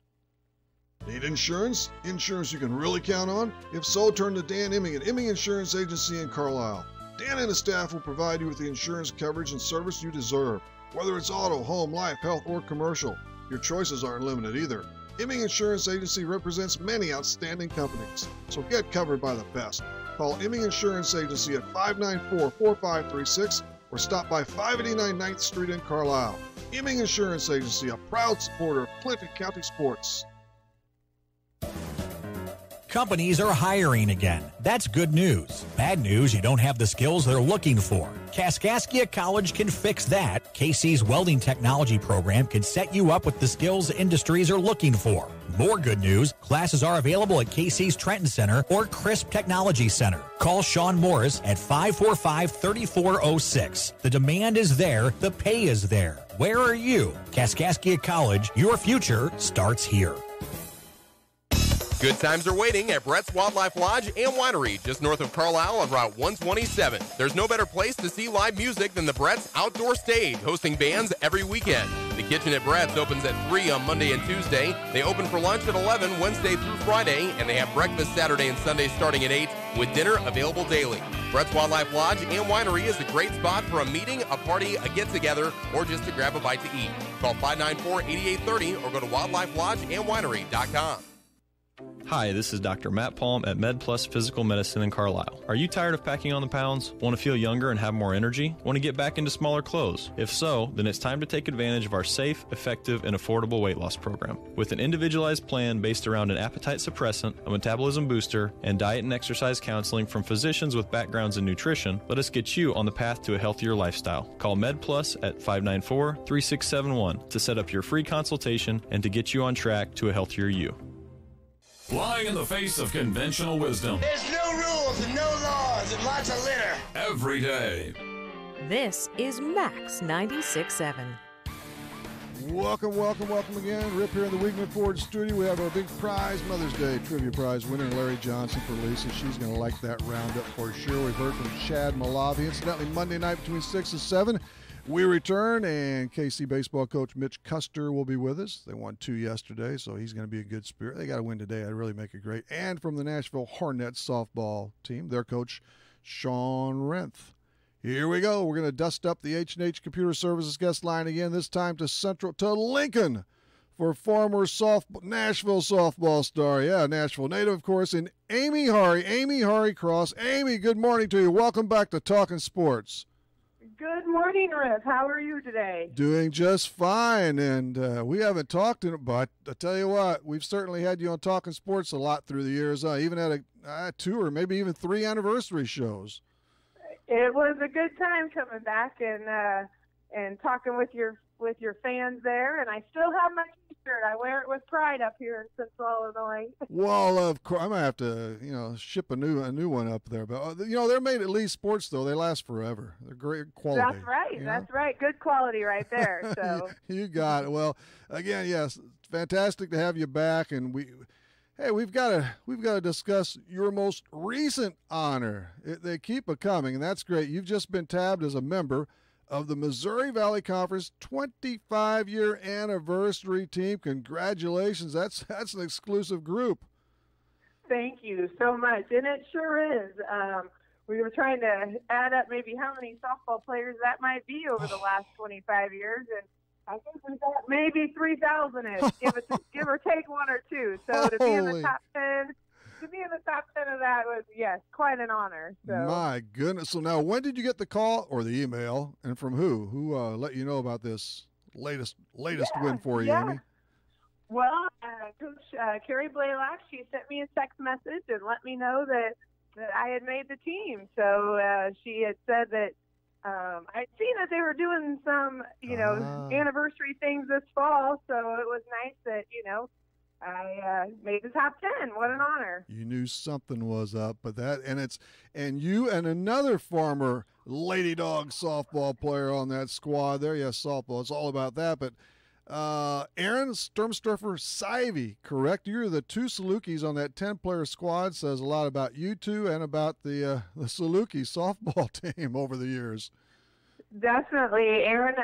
B: Need insurance? Insurance you can really count on? If so, turn to Dan Imming at Imming Insurance Agency in Carlisle. Dan and his staff will provide you with the insurance coverage and service you deserve. Whether it's auto, home, life, health, or commercial, your choices aren't limited either. Imming Insurance Agency represents many outstanding companies, so get covered by the best. Call Imming Insurance Agency at 594-4536 or stop by 589 9th Street in Carlisle. Imming Insurance Agency, a proud supporter of Clinton County sports.
A: Companies are hiring again. That's good news. Bad news, you don't have the skills they're looking for. Kaskaskia College can fix that. KC's welding technology program can set you up with the skills industries are looking for. More good news, classes are available at KC's Trenton Center or Crisp Technology Center. Call Sean Morris at 545-3406. The demand is there, the pay is there. Where are you? Kaskaskia College, your future starts here.
K: Good times are waiting at Brett's Wildlife Lodge and Winery, just north of Carlisle on Route 127. There's no better place to see live music than the Brett's Outdoor Stage, hosting bands every weekend. The kitchen at Brett's opens at 3 on Monday and Tuesday. They open for lunch at 11 Wednesday through Friday, and they have breakfast Saturday and Sunday starting at 8, with dinner available daily. Brett's Wildlife Lodge and Winery is a great spot for a meeting, a party, a get-together, or just to grab a bite to eat. Call 594-8830 or go to wildlifelodgeandwinery.com.
M: Hi, this is Dr. Matt Palm at MedPlus Physical Medicine in Carlisle. Are you tired of packing on the pounds? Want to feel younger and have more energy? Want to get back into smaller clothes? If so, then it's time to take advantage of our safe, effective, and affordable weight loss program. With an individualized plan based around an appetite suppressant, a metabolism booster, and diet and exercise counseling from physicians with backgrounds in nutrition, let us get you on the path to a healthier lifestyle. Call MedPlus at 594-3671 to set up your free consultation and to get you on track to a healthier you.
N: Flying in the face of conventional wisdom.
O: There's no rules and no laws and lots of litter.
N: Every day.
E: This is Max 96.7.
B: Welcome again. Rip here in the Weekman Ford studio. We have our big prize, Mother's Day Trivia Prize winner, Larry Johnson for Lisa. She's going to like that roundup for sure. We've heard from Chad Malavi. Incidentally, Monday night between 6 and 7. We return, and KC baseball coach Mitch Custer will be with us. They won 2 yesterday, so he's going to be a good spirit. They got to win today. I'd really make it great. And from the Nashville Hornets softball team, their coach, Sean Renth. Here we go. We're going to dust up the H&H Computer Services guest line again, this time to Lincoln for former Nashville softball star. Yeah, Nashville native, of course, and Amy Hari Cross. Amy, good morning to you. Welcome back to Talkin' Sports.
P: Good morning, Riff. How are you today?
B: Doing just fine, and we haven't talked in it, but I tell you what, we've certainly had you on Talking Sports a lot through the years. Even had a 2 or maybe even 3 anniversary shows.
P: It was a good time coming back and talking with your fans there, and I still have my T-shirt. I wear it with pride up here in Central Illinois.
B: Well, of course, I'm gonna have to ship a new one up there. But they're made at least sports though. They last forever. They're great quality.
P: That's right. That's right. Good quality right there. So
B: you got it. Well, again, yes, it's fantastic to have you back, and we've got to discuss your most recent honor. They keep it coming, and that's great. You've just been tabbed as a member of the Missouri Valley Conference 25-year anniversary team. Congratulations. That's an exclusive group.
P: Thank you so much. And it sure is. We were trying to add up maybe how many softball players that might be over the last 25 years. And I think we got maybe 3,000-ish, give or take 1 or 2. So to be in the top 10 of that was, yes, quite an honor. So.
B: My goodness. So now, when did you get the call or the email, and from who? Who let you know about this latest win for you, Amy?
P: Well, Coach Carrie Blaylock, she sent me a text message and let me know that I had made the team. So she had said that I'd seen that they were doing some, anniversary things this fall. So it was nice that, I made the top 10. What an honor.
B: You knew something was up, but and you and another former Lady Dog softball player on that squad there. Yes, softball. It's all about that. But Aaron Sturmsturfer Sivey, correct? You're the 2 Salukis on that 10-player squad. Says a lot about you two and about the Saluki softball team over the years.
P: Definitely. Aaron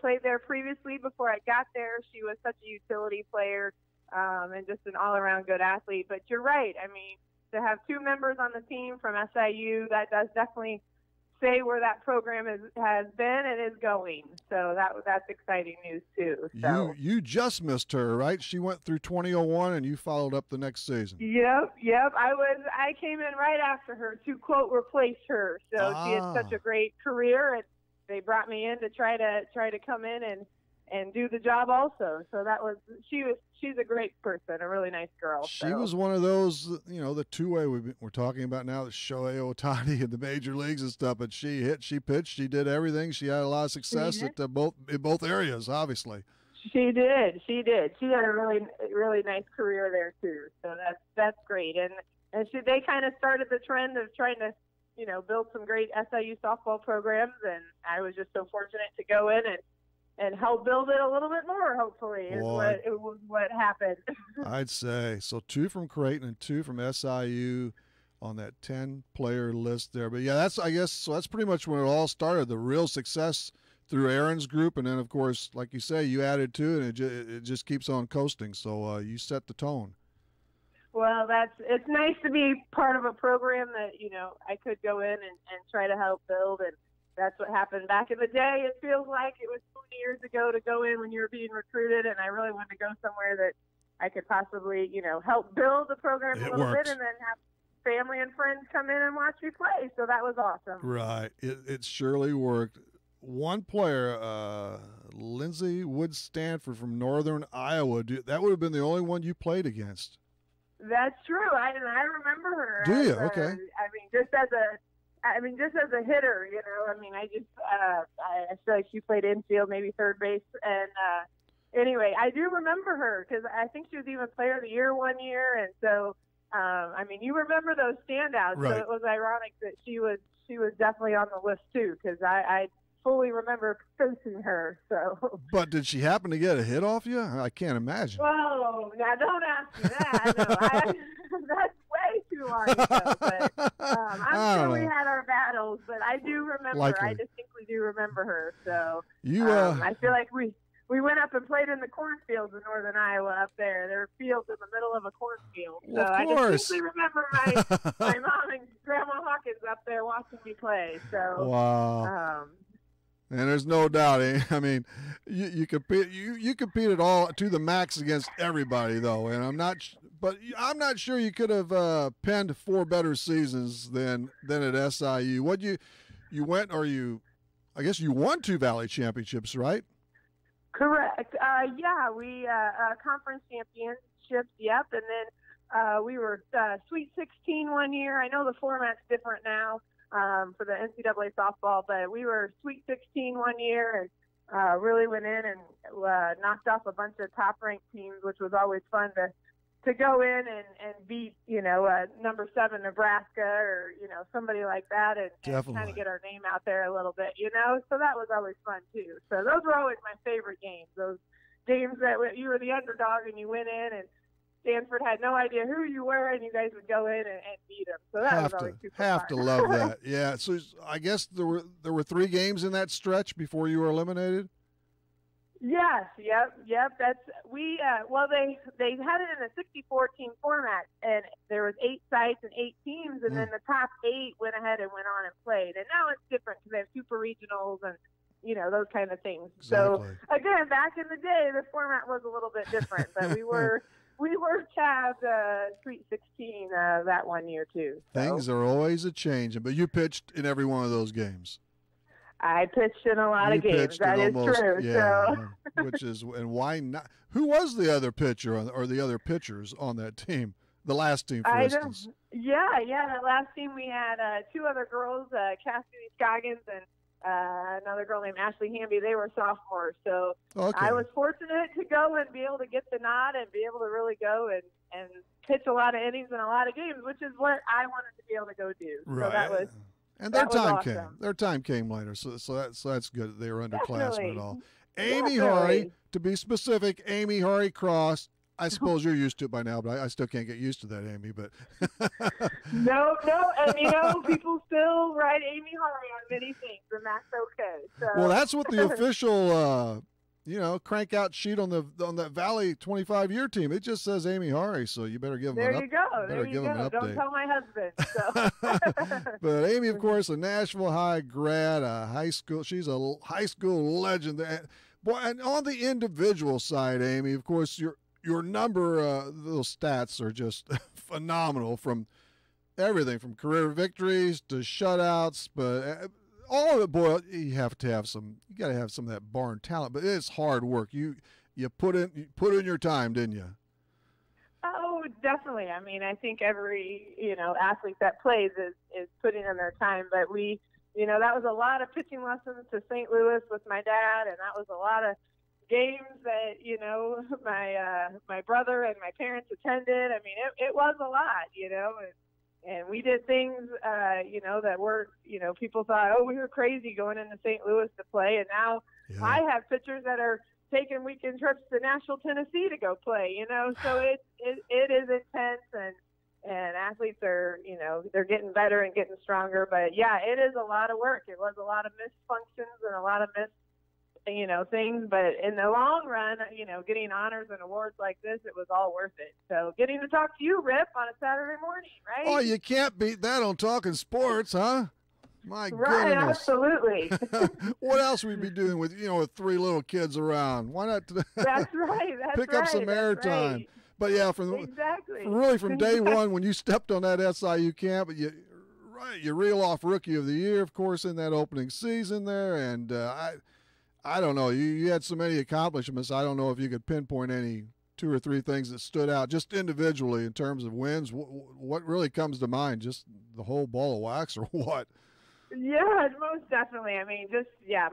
P: played there previously before I got there. She was such a utility player. And just an all-around good athlete. But you're right. I mean, to have 2 members on the team from SIU, that does definitely say where that program has been and is going. So that's exciting news too. So
B: you just missed her, right? She went through 2001 and you followed up the next season.
P: Yep. I came in right after her to quote replace her. So she had such a great career, and they brought me in to try to come in and and do the job also. So she's a great person, a really nice girl.
B: She was one of those, the two-way we're talking about now, the Shohei Ohtani in the major leagues and stuff. But she hit, she pitched, she did everything. She had a lot of success in both areas, obviously.
P: She did. She had a really nice career there too. So that's great. And they kind of started the trend of trying to, build some great SIU softball programs. And I was just so fortunate to go in and help build it a little bit more. Hopefully, is what happened.
B: I'd say so. 2 from Creighton and 2 from SIU on that 10-player list there. But yeah, that's pretty much when it all started. The real success through Aaron's group, and then of course, like you say, you added to it, and it just keeps on coasting. So you set the tone.
P: Well, it's nice to be part of a program that I could go in and try to help build, and that's what happened back in the day. It feels like it was 20 years ago to go in when you were being recruited, and I really wanted to go somewhere that I could possibly help build the program a little bit, and then have family and friends come in and watch me play. So that was awesome.
B: Right, it surely worked. One player, Lindsay Wood Stanford from Northern Iowa. That would have been the only one you played against.
P: That's true. I remember her.
B: Do you? Okay.
P: Just as a hitter, I feel like she played infield, maybe third base, and anyway, I do remember her because I think she was even Player of the Year one year, and so you remember those standouts.
B: Right.
P: So it was ironic that she was definitely on the list too, because I fully remember facing her. So.
B: But did she happen to get a hit off you? I can't imagine.
P: Well, now don't ask me that. No, that's way too long ago. But I'm sure we had our battles. But I do remember.
B: Likely.
P: I distinctly do remember her. So
B: I
P: feel like we went up and played in the cornfields in Northern Iowa up there. There were fields in the middle of a cornfield. So
B: well, of
P: I
B: course.
P: distinctly remember my mom and Grandma Hawkins up there watching me play. So
B: wow. And there's no doubt. You compete. You competed all to the max against everybody, though. And I'm not sure you could have penned 4 better seasons than at SIU. I guess you won 2 Valley championships, right?
P: Correct. Yeah, we conference championships. Yep, and then we were Sweet 16 one year. I know the format's different now. For the NCAA softball, but we were Sweet 16 one year and really went in and knocked off a bunch of top-ranked teams, which was always fun to go in and beat, number 7 Nebraska or, somebody like that and kind of get our name out there a little bit, So that was always fun, too. So those were always my favorite games, those games that you were the underdog and you went in and Stanford had no idea who you were, and you guys would go in and beat them. So that was always super fun.
B: Have to love that. Yeah. So I guess there were 3 games in that stretch before you were eliminated.
P: Yes. Yep. That's we. Well, they had it in a 64-team format, and there was 8 sites and 8 teams, and then the top 8 went ahead and went on and played. And now it's different because they have super regionals and those kind of things.
B: Exactly.
P: So again, back in the day, the format was a little bit different, but we were. We were tabbed Sweet 16 that one year, too. So.
B: Things are always a-changing, but you pitched in every one of those games.
P: I pitched in a lot of games. That is true.
B: Yeah,
P: so.
B: And why not? Who was the other pitcher or the other pitchers on that team? The last team, for instance.
P: Yeah, that last team we had 2 other girls, Cassidy Scoggins and another girl named Ashley Hamby. They were sophomores, so I was fortunate to go and be able to get the nod and be able to really go and pitch a lot of innings and a lot of games, which is what I wanted to be able to go do.
B: Right.
P: So that was
B: and their time
P: awesome.
B: came. Their time came later, so that's good. They were underclassmen and all. Amy
P: Definitely.
B: Hurry, to be specific, Amy Hurry Cross. I suppose you're used to it by now, but I still can't get used to that, Amy. But
P: no, and people still write Amy Hurry on many things, and that's okay. So.
B: Well, that's what the official, crank out sheet on that Valley 25-year team. It just says Amy Hurry, so you better give them
P: There you go. Don't tell my husband. So.
B: But Amy, of course, a Nashville High grad, she's a high school legend. Boy, and on the individual side, Amy, of course, your number, those stats are just phenomenal, from everything from career victories to shutouts. But all of it, boy, you got to have some of that barn talent, but it's hard work. You put in your time, didn't you?
P: Oh, definitely. I mean, I think every, athlete that plays is putting in their time, but we, that was a lot of pitching lessons to St. Louis with my dad, and that was a lot of games that, my brother and my parents attended. I mean, it was a lot, and we did things, that were, people thought, oh, we were crazy going into St. Louis to play. And now I have pitchers that are taking weekend trips to Nashville, Tennessee to go play, so it is intense, and athletes are, they're getting better and getting stronger. But yeah, it is a lot of work. It was a lot of missed functions and a lot of missed, things, but in the long run, getting honors and awards like this, it was all worth it. So getting to talk to you, Rip, on a Saturday morning, right?
B: Oh, you can't beat that on Talking Sports, huh? My
P: right,
B: goodness.
P: Absolutely.
B: What else would we be doing with, with three little kids around? Why not
P: That's right.
B: pick up some airtime?
P: Right.
B: But yeah, really from day one when you stepped on that SIU camp, you reel off Rookie of the Year, of course, in that opening season there, and I don't know. You had so many accomplishments. I don't know if you could pinpoint any 2 or 3 things that stood out just individually in terms of wins. What really comes to mind? Just the whole ball of wax, or what?
P: Yeah, most definitely. I mean,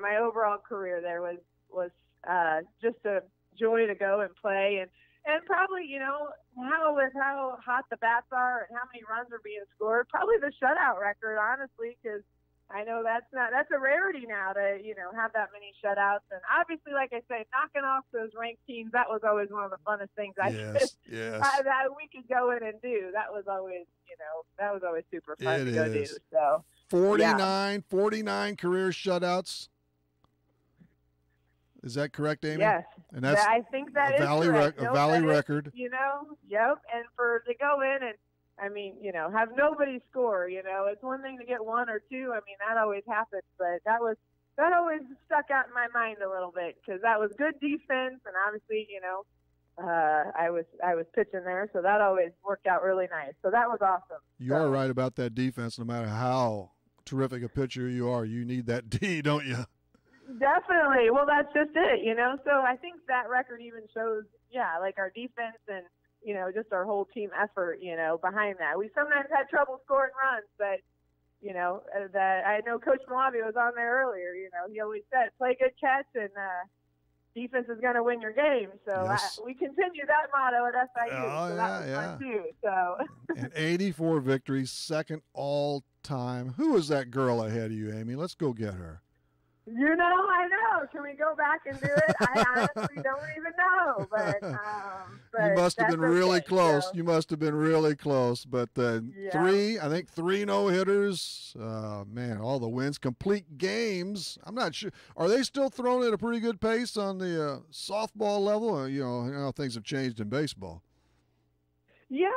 P: my overall career there was just a joy to go and play, and probably with how hot the bats are and how many runs are being scored, probably the shutout record, honestly, because I know that's a rarity now to, have that many shutouts. And obviously, like I say, knocking off those ranked teams, that was always one of the funnest things that we could go in and do. That was always, super fun to go do. So
B: 49 career shutouts. Is that correct, Amy?
P: Yes.
B: And that's
P: I think that is correct.
B: A Valley record.
P: Yep. And to go in and, have nobody score, it's one thing to get 1 or 2. I mean, that always happens, but that always stuck out in my mind a little bit because that was good defense. And obviously, I was pitching there, so that always worked out really nice. So that was awesome.
B: You are right about that defense. No matter how terrific a pitcher you are, you need that D, don't you?
P: Definitely. Well, that's just it, So I think that record even shows, like our defense and, just our whole team effort, behind that. We sometimes had trouble scoring runs, but, that I know Coach Malavi was on there earlier. He always said, play good catch and defense is going to win your game. So we continue that motto at SIU. So that was fun too. So.
B: And 84 victories, second all time. Who is that girl ahead of you, Amy? Let's go get her.
P: I know. Can we go back and do it? I honestly don't even know. But
B: you must have been really close.
P: So.
B: You must have been really close. But three no-hitters. Man, all the wins, complete games. I'm not sure. Are they still throwing at a pretty good pace on the softball level? Things have changed in baseball.
P: Yeah,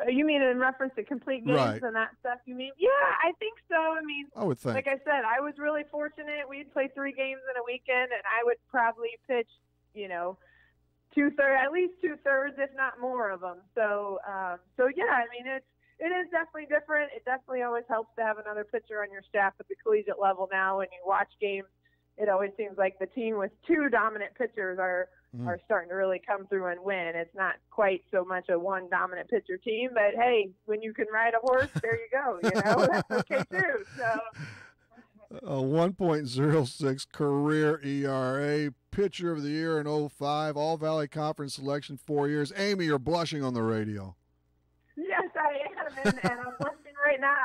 P: you mean in reference to complete games and that stuff, you mean? Yeah, I think so. I mean,
B: I would think.
P: Like I said, I was really fortunate. We'd play 3 games in a weekend, and I would probably pitch, at least 2/3, if not more of them. So yeah, I mean, it is definitely different. It definitely always helps to have another pitcher on your staff at the collegiate level now. When you watch games, it always seems like the team with 2 dominant pitchers are starting to really come through and win. It's not quite so much a 1 dominant pitcher team, but hey, when you can ride a horse, there you go. That's okay too. So.
B: A 1.06 career ERA, pitcher of the year in 2005, All Valley Conference selection 4 years. Amy, you're blushing on the radio.
P: Yes, I am, and I'm blushing right now.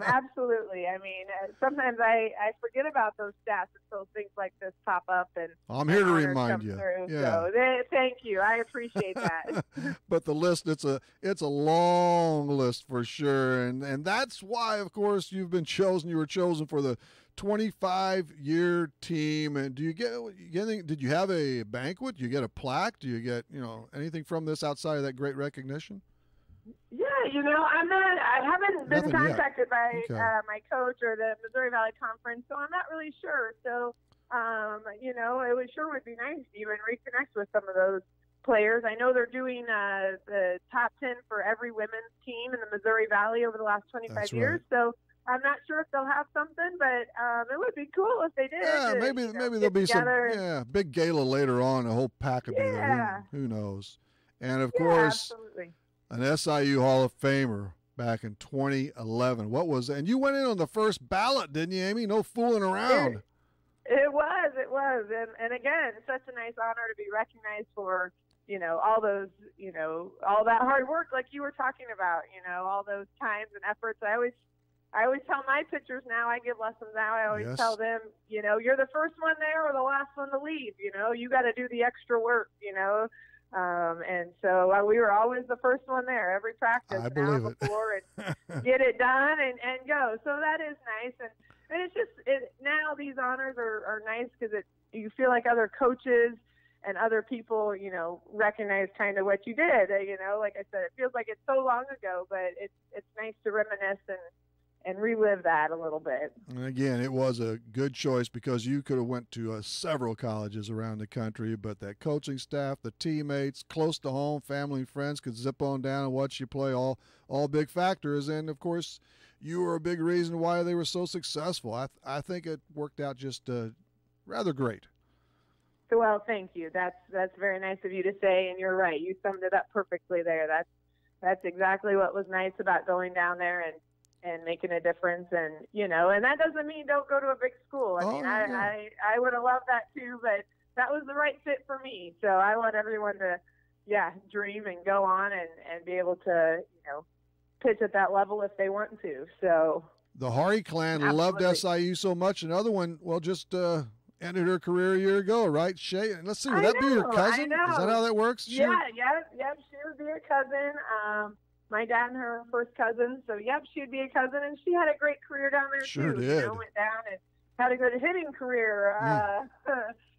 P: Absolutely. I mean, sometimes I forget about those stats until things like this pop up. And
B: I'm here to remind you.
P: So thank you. I appreciate that.
B: But the list, it's a long list for sure, and that's why, of course, you were chosen for the 25-year team. And do you get anything? Did you have a banquet? Do you get a plaque? Do you get anything from this outside of that great recognition?
P: Yeah, I haven't been contacted by my coach or the Missouri Valley Conference, so I'm not really sure. So, it would be nice to even reconnect with some of those players. I know they're doing the top 10 for every women's team in the Missouri Valley over the last 25 years. So I'm not sure if they'll have something, but it would be cool if they did.
B: Yeah, maybe there'll be
P: together.
B: some big gala later on. A whole pack will be there. Who knows? And of course,
P: absolutely.
B: An SIU Hall of Famer back in 2011. What was that? And you went in on the first ballot, didn't you, Amy? No fooling around.
P: It was, and again, such a nice honor to be recognized for, all those, all that hard work, like you were talking about, all those times and efforts. I always tell my pitchers now, I give lessons now, I always tell them, you're the first one there or the last one to leave, you got to do the extra work, and so we were always the first one there every practice.
B: I believe it.
P: Floor and get it done and go. So that is nice. And it's just now these honors are nice because you feel like other coaches and other people, recognize kind of what you did. Like I said, it feels like it's so long ago, but it's nice to reminisce and relive that a little bit.
B: And again, it was a good choice because you could have went to several colleges around the country, but that coaching staff, the teammates, close to home, family and friends could zip on down and watch you play, all big factors. And, of course, you were a big reason why they were so successful. I think it worked out just rather great.
P: Well, thank you. That's very nice of you to say, and you're right. You summed it up perfectly there. That's exactly what was nice about going down there and making a difference. And, and that doesn't mean don't go to a big school. I would have loved that too, but that was the right fit for me. So I want everyone to, dream and go on and be able to, pitch at that level if they want to. So
B: the Hari clan loved SIU so much. Another one, just ended her career a year ago, right? Shay, and let's see, would that be your cousin? Is that how that works?
P: Yeah, she would be a cousin. My dad and her first cousin, so she would be a cousin, and she had a great career down there
B: sure
P: too.
B: Did.
P: Went down and had a good hitting career.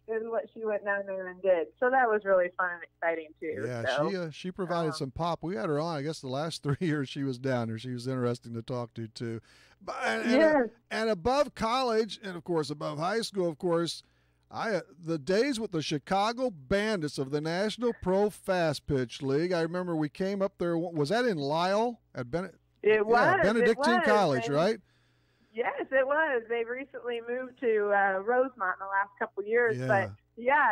P: Is what she went down there and did. So that was really fun and exciting too.
B: Yeah, she provided some pop. We had her on, I guess, the last 3 years she was down there. She was interesting to talk to too. And above college, and of course above high school, of course, the days with the Chicago Bandits of the National Pro Fast Pitch League. I remember we came up there. Was that in Lisle at Benedictine College, right?
P: Yes, it was. They've recently moved to Rosemont in the last couple of years.
B: Yeah.
P: But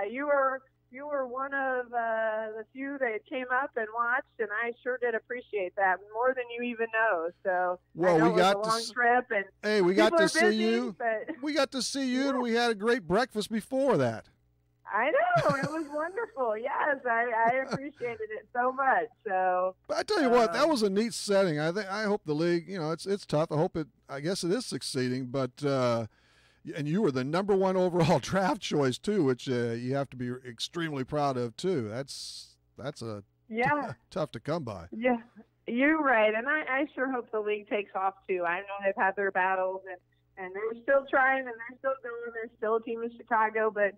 P: you were one of the few that came up and watched, and I sure did appreciate that more than you even know. So I know
B: we got
P: it was a long trip, and
B: hey, we got to see
P: busy,
B: you. We got to see you, and we had a great breakfast before that.
P: I know, it was wonderful. Yes, I appreciated it so much. So,
B: but I tell you what, that was a neat setting. I hope the league, it's tough. I guess it is succeeding, but and you were the number one overall draft choice too, which you have to be extremely proud of too. That's tough to come by.
P: Yeah, you're right, and I sure hope the league takes off too. I know they've had their battles, and they're still trying, and they're still going. They're still a team in Chicago, but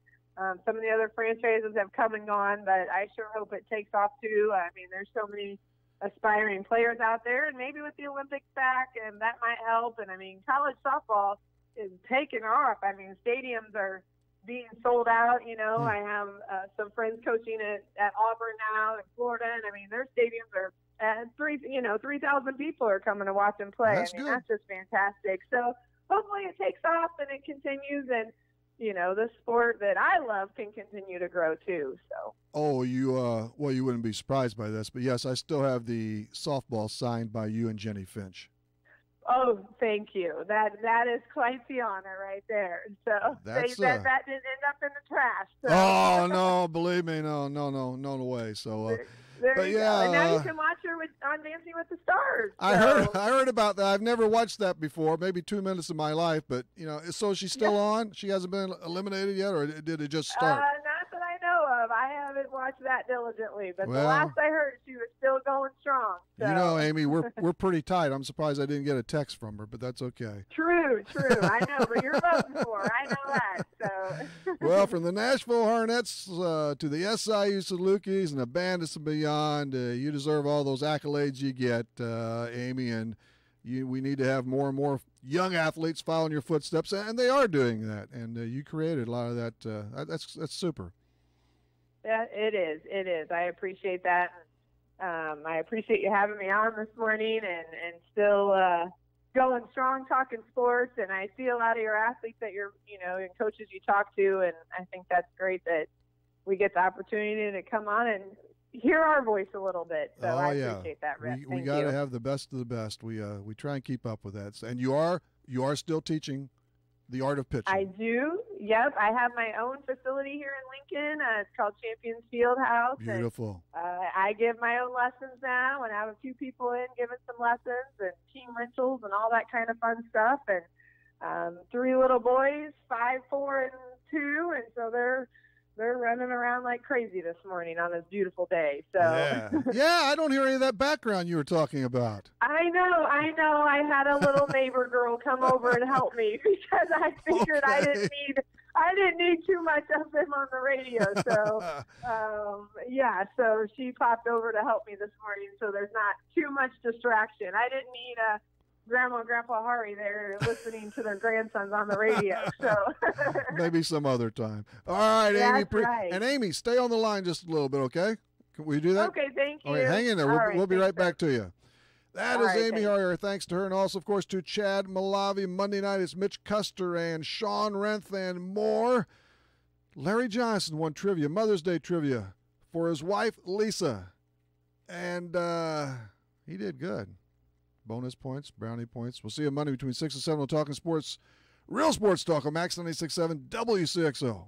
P: some of the other franchises have come and gone, but I sure hope it takes off too. I mean, there's so many aspiring players out there, and maybe with the Olympics back, and that might help. And I mean, college softball is taking off. I mean, stadiums are being sold out. I have some friends coaching at Auburn now in Florida, and I mean, their stadiums are at 3,000 people are coming to watch them play.
B: That's
P: good.
B: That's
P: just fantastic. So hopefully it takes off and it continues, and the sport that I love can continue to grow too. So.
B: Oh, you wouldn't be surprised by this, but yes, I still have the softball signed by you and Jenny Finch.
P: Oh, thank you. That is quite the honor right there. So that didn't end up in the trash. So.
B: Oh no, believe me, no way. So.
P: There you go. And now you can watch her on Dancing with the Stars.
B: So. I heard about that. I've never watched that before. Maybe 2 minutes of my life, but so she's still on. She hasn't been eliminated yet, or did it just start?
P: Not that I know of. I haven't watched that diligently, but the last I heard, she was still going strong. So.
B: Amy, we're pretty tight. I'm surprised I didn't get a text from her, but that's okay.
P: True. I know, but you're voting for her. I know that. So.
B: Well, from the Nashville Hornets to the SIU Salukis and the Bandits and beyond, you deserve all those accolades you get, Amy, and we need to have more and more young athletes following your footsteps, and they are doing that, and you created a lot of that. That's super.
P: Yeah, it is. I appreciate that. I appreciate you having me on this morning, and still going strong talking sports, and I see a lot of your athletes that you're, and coaches you talk to, and I think that's great that we get the opportunity to come on and hear our voice a little bit. So I appreciate that, Rick.
B: We got to have the best of the best. We try and keep up with that. And you are still teaching the art of pitching.
P: I do. Yep. I have my own facility here in Lincoln. It's called Champions Fieldhouse.
B: Beautiful.
P: And, I give my own lessons now, and I have a few people in giving some lessons and team rentals and all that kind of fun stuff. And 3 little boys, 5, 4, and 2, and so they're running around like crazy this morning on this beautiful day. So
B: yeah, I don't hear any of that background you were talking about.
P: I know. I had a little neighbor girl come over and help me because I figured I didn't need too much of them on the radio. So so she popped over to help me this morning, so there's not too much distraction. I didn't need Grandma and Grandpa Hari there listening to their grandsons on the radio. So
B: maybe some other time. All right, Amy.
P: Right.
B: And Amy, stay on the line just a little bit, okay? Can we do that?
P: Okay, thank you.
B: All right, hang in there. We'll be right back to you. That is Amy Hari. Thanks to her, and also, of course, to Chad Malavi. Monday night, it's Mitch Custer and Sean Renth and more. Larry Johnson won trivia, Mother's Day trivia, for his wife, Lisa. And he did good. Bonus points, brownie points. We'll see you Monday between 6 and 7 on Talking Sports. Real Sports Talk on Max 96.7 WCXO.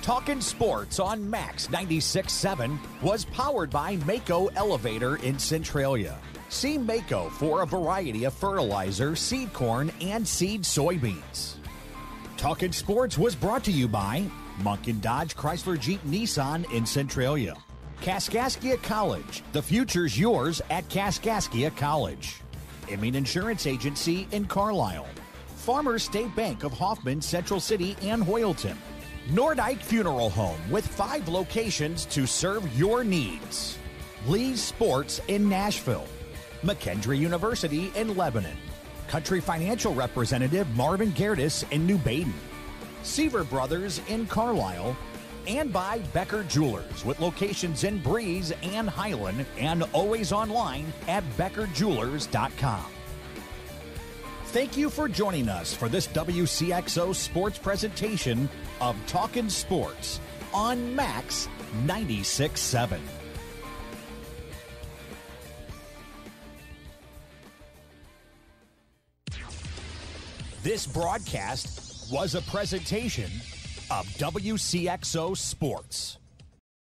A: Talkin' Sports on Max 96.7 was powered by Wcxo Elevator in Centralia. See Wcxo for a variety of fertilizer, seed corn, and seed soybeans. Talkin' Sports was brought to you by Munkin Dodge Chrysler Jeep Nissan in Centralia. Kaskaskia College. The future's yours at Kaskaskia College. Emin Insurance Agency in Carlisle. Farmers State Bank of Hoffman, Central City, and Hoyleton. Nordyke Funeral Home with 5 locations to serve your needs. Lee's Sports in Nashville. McKendree University in Lebanon. Country Financial Representative Marvin Gerdes in New Baden. Seaver Brothers in Carlisle. And by Becker Jewelers with locations in Breeze and Highland and always online at beckerjewelers.com. Thank you for joining us for this WCXO sports presentation of Talkin' Sports on Max 96.7. This broadcast was a presentation of WCXO Sports.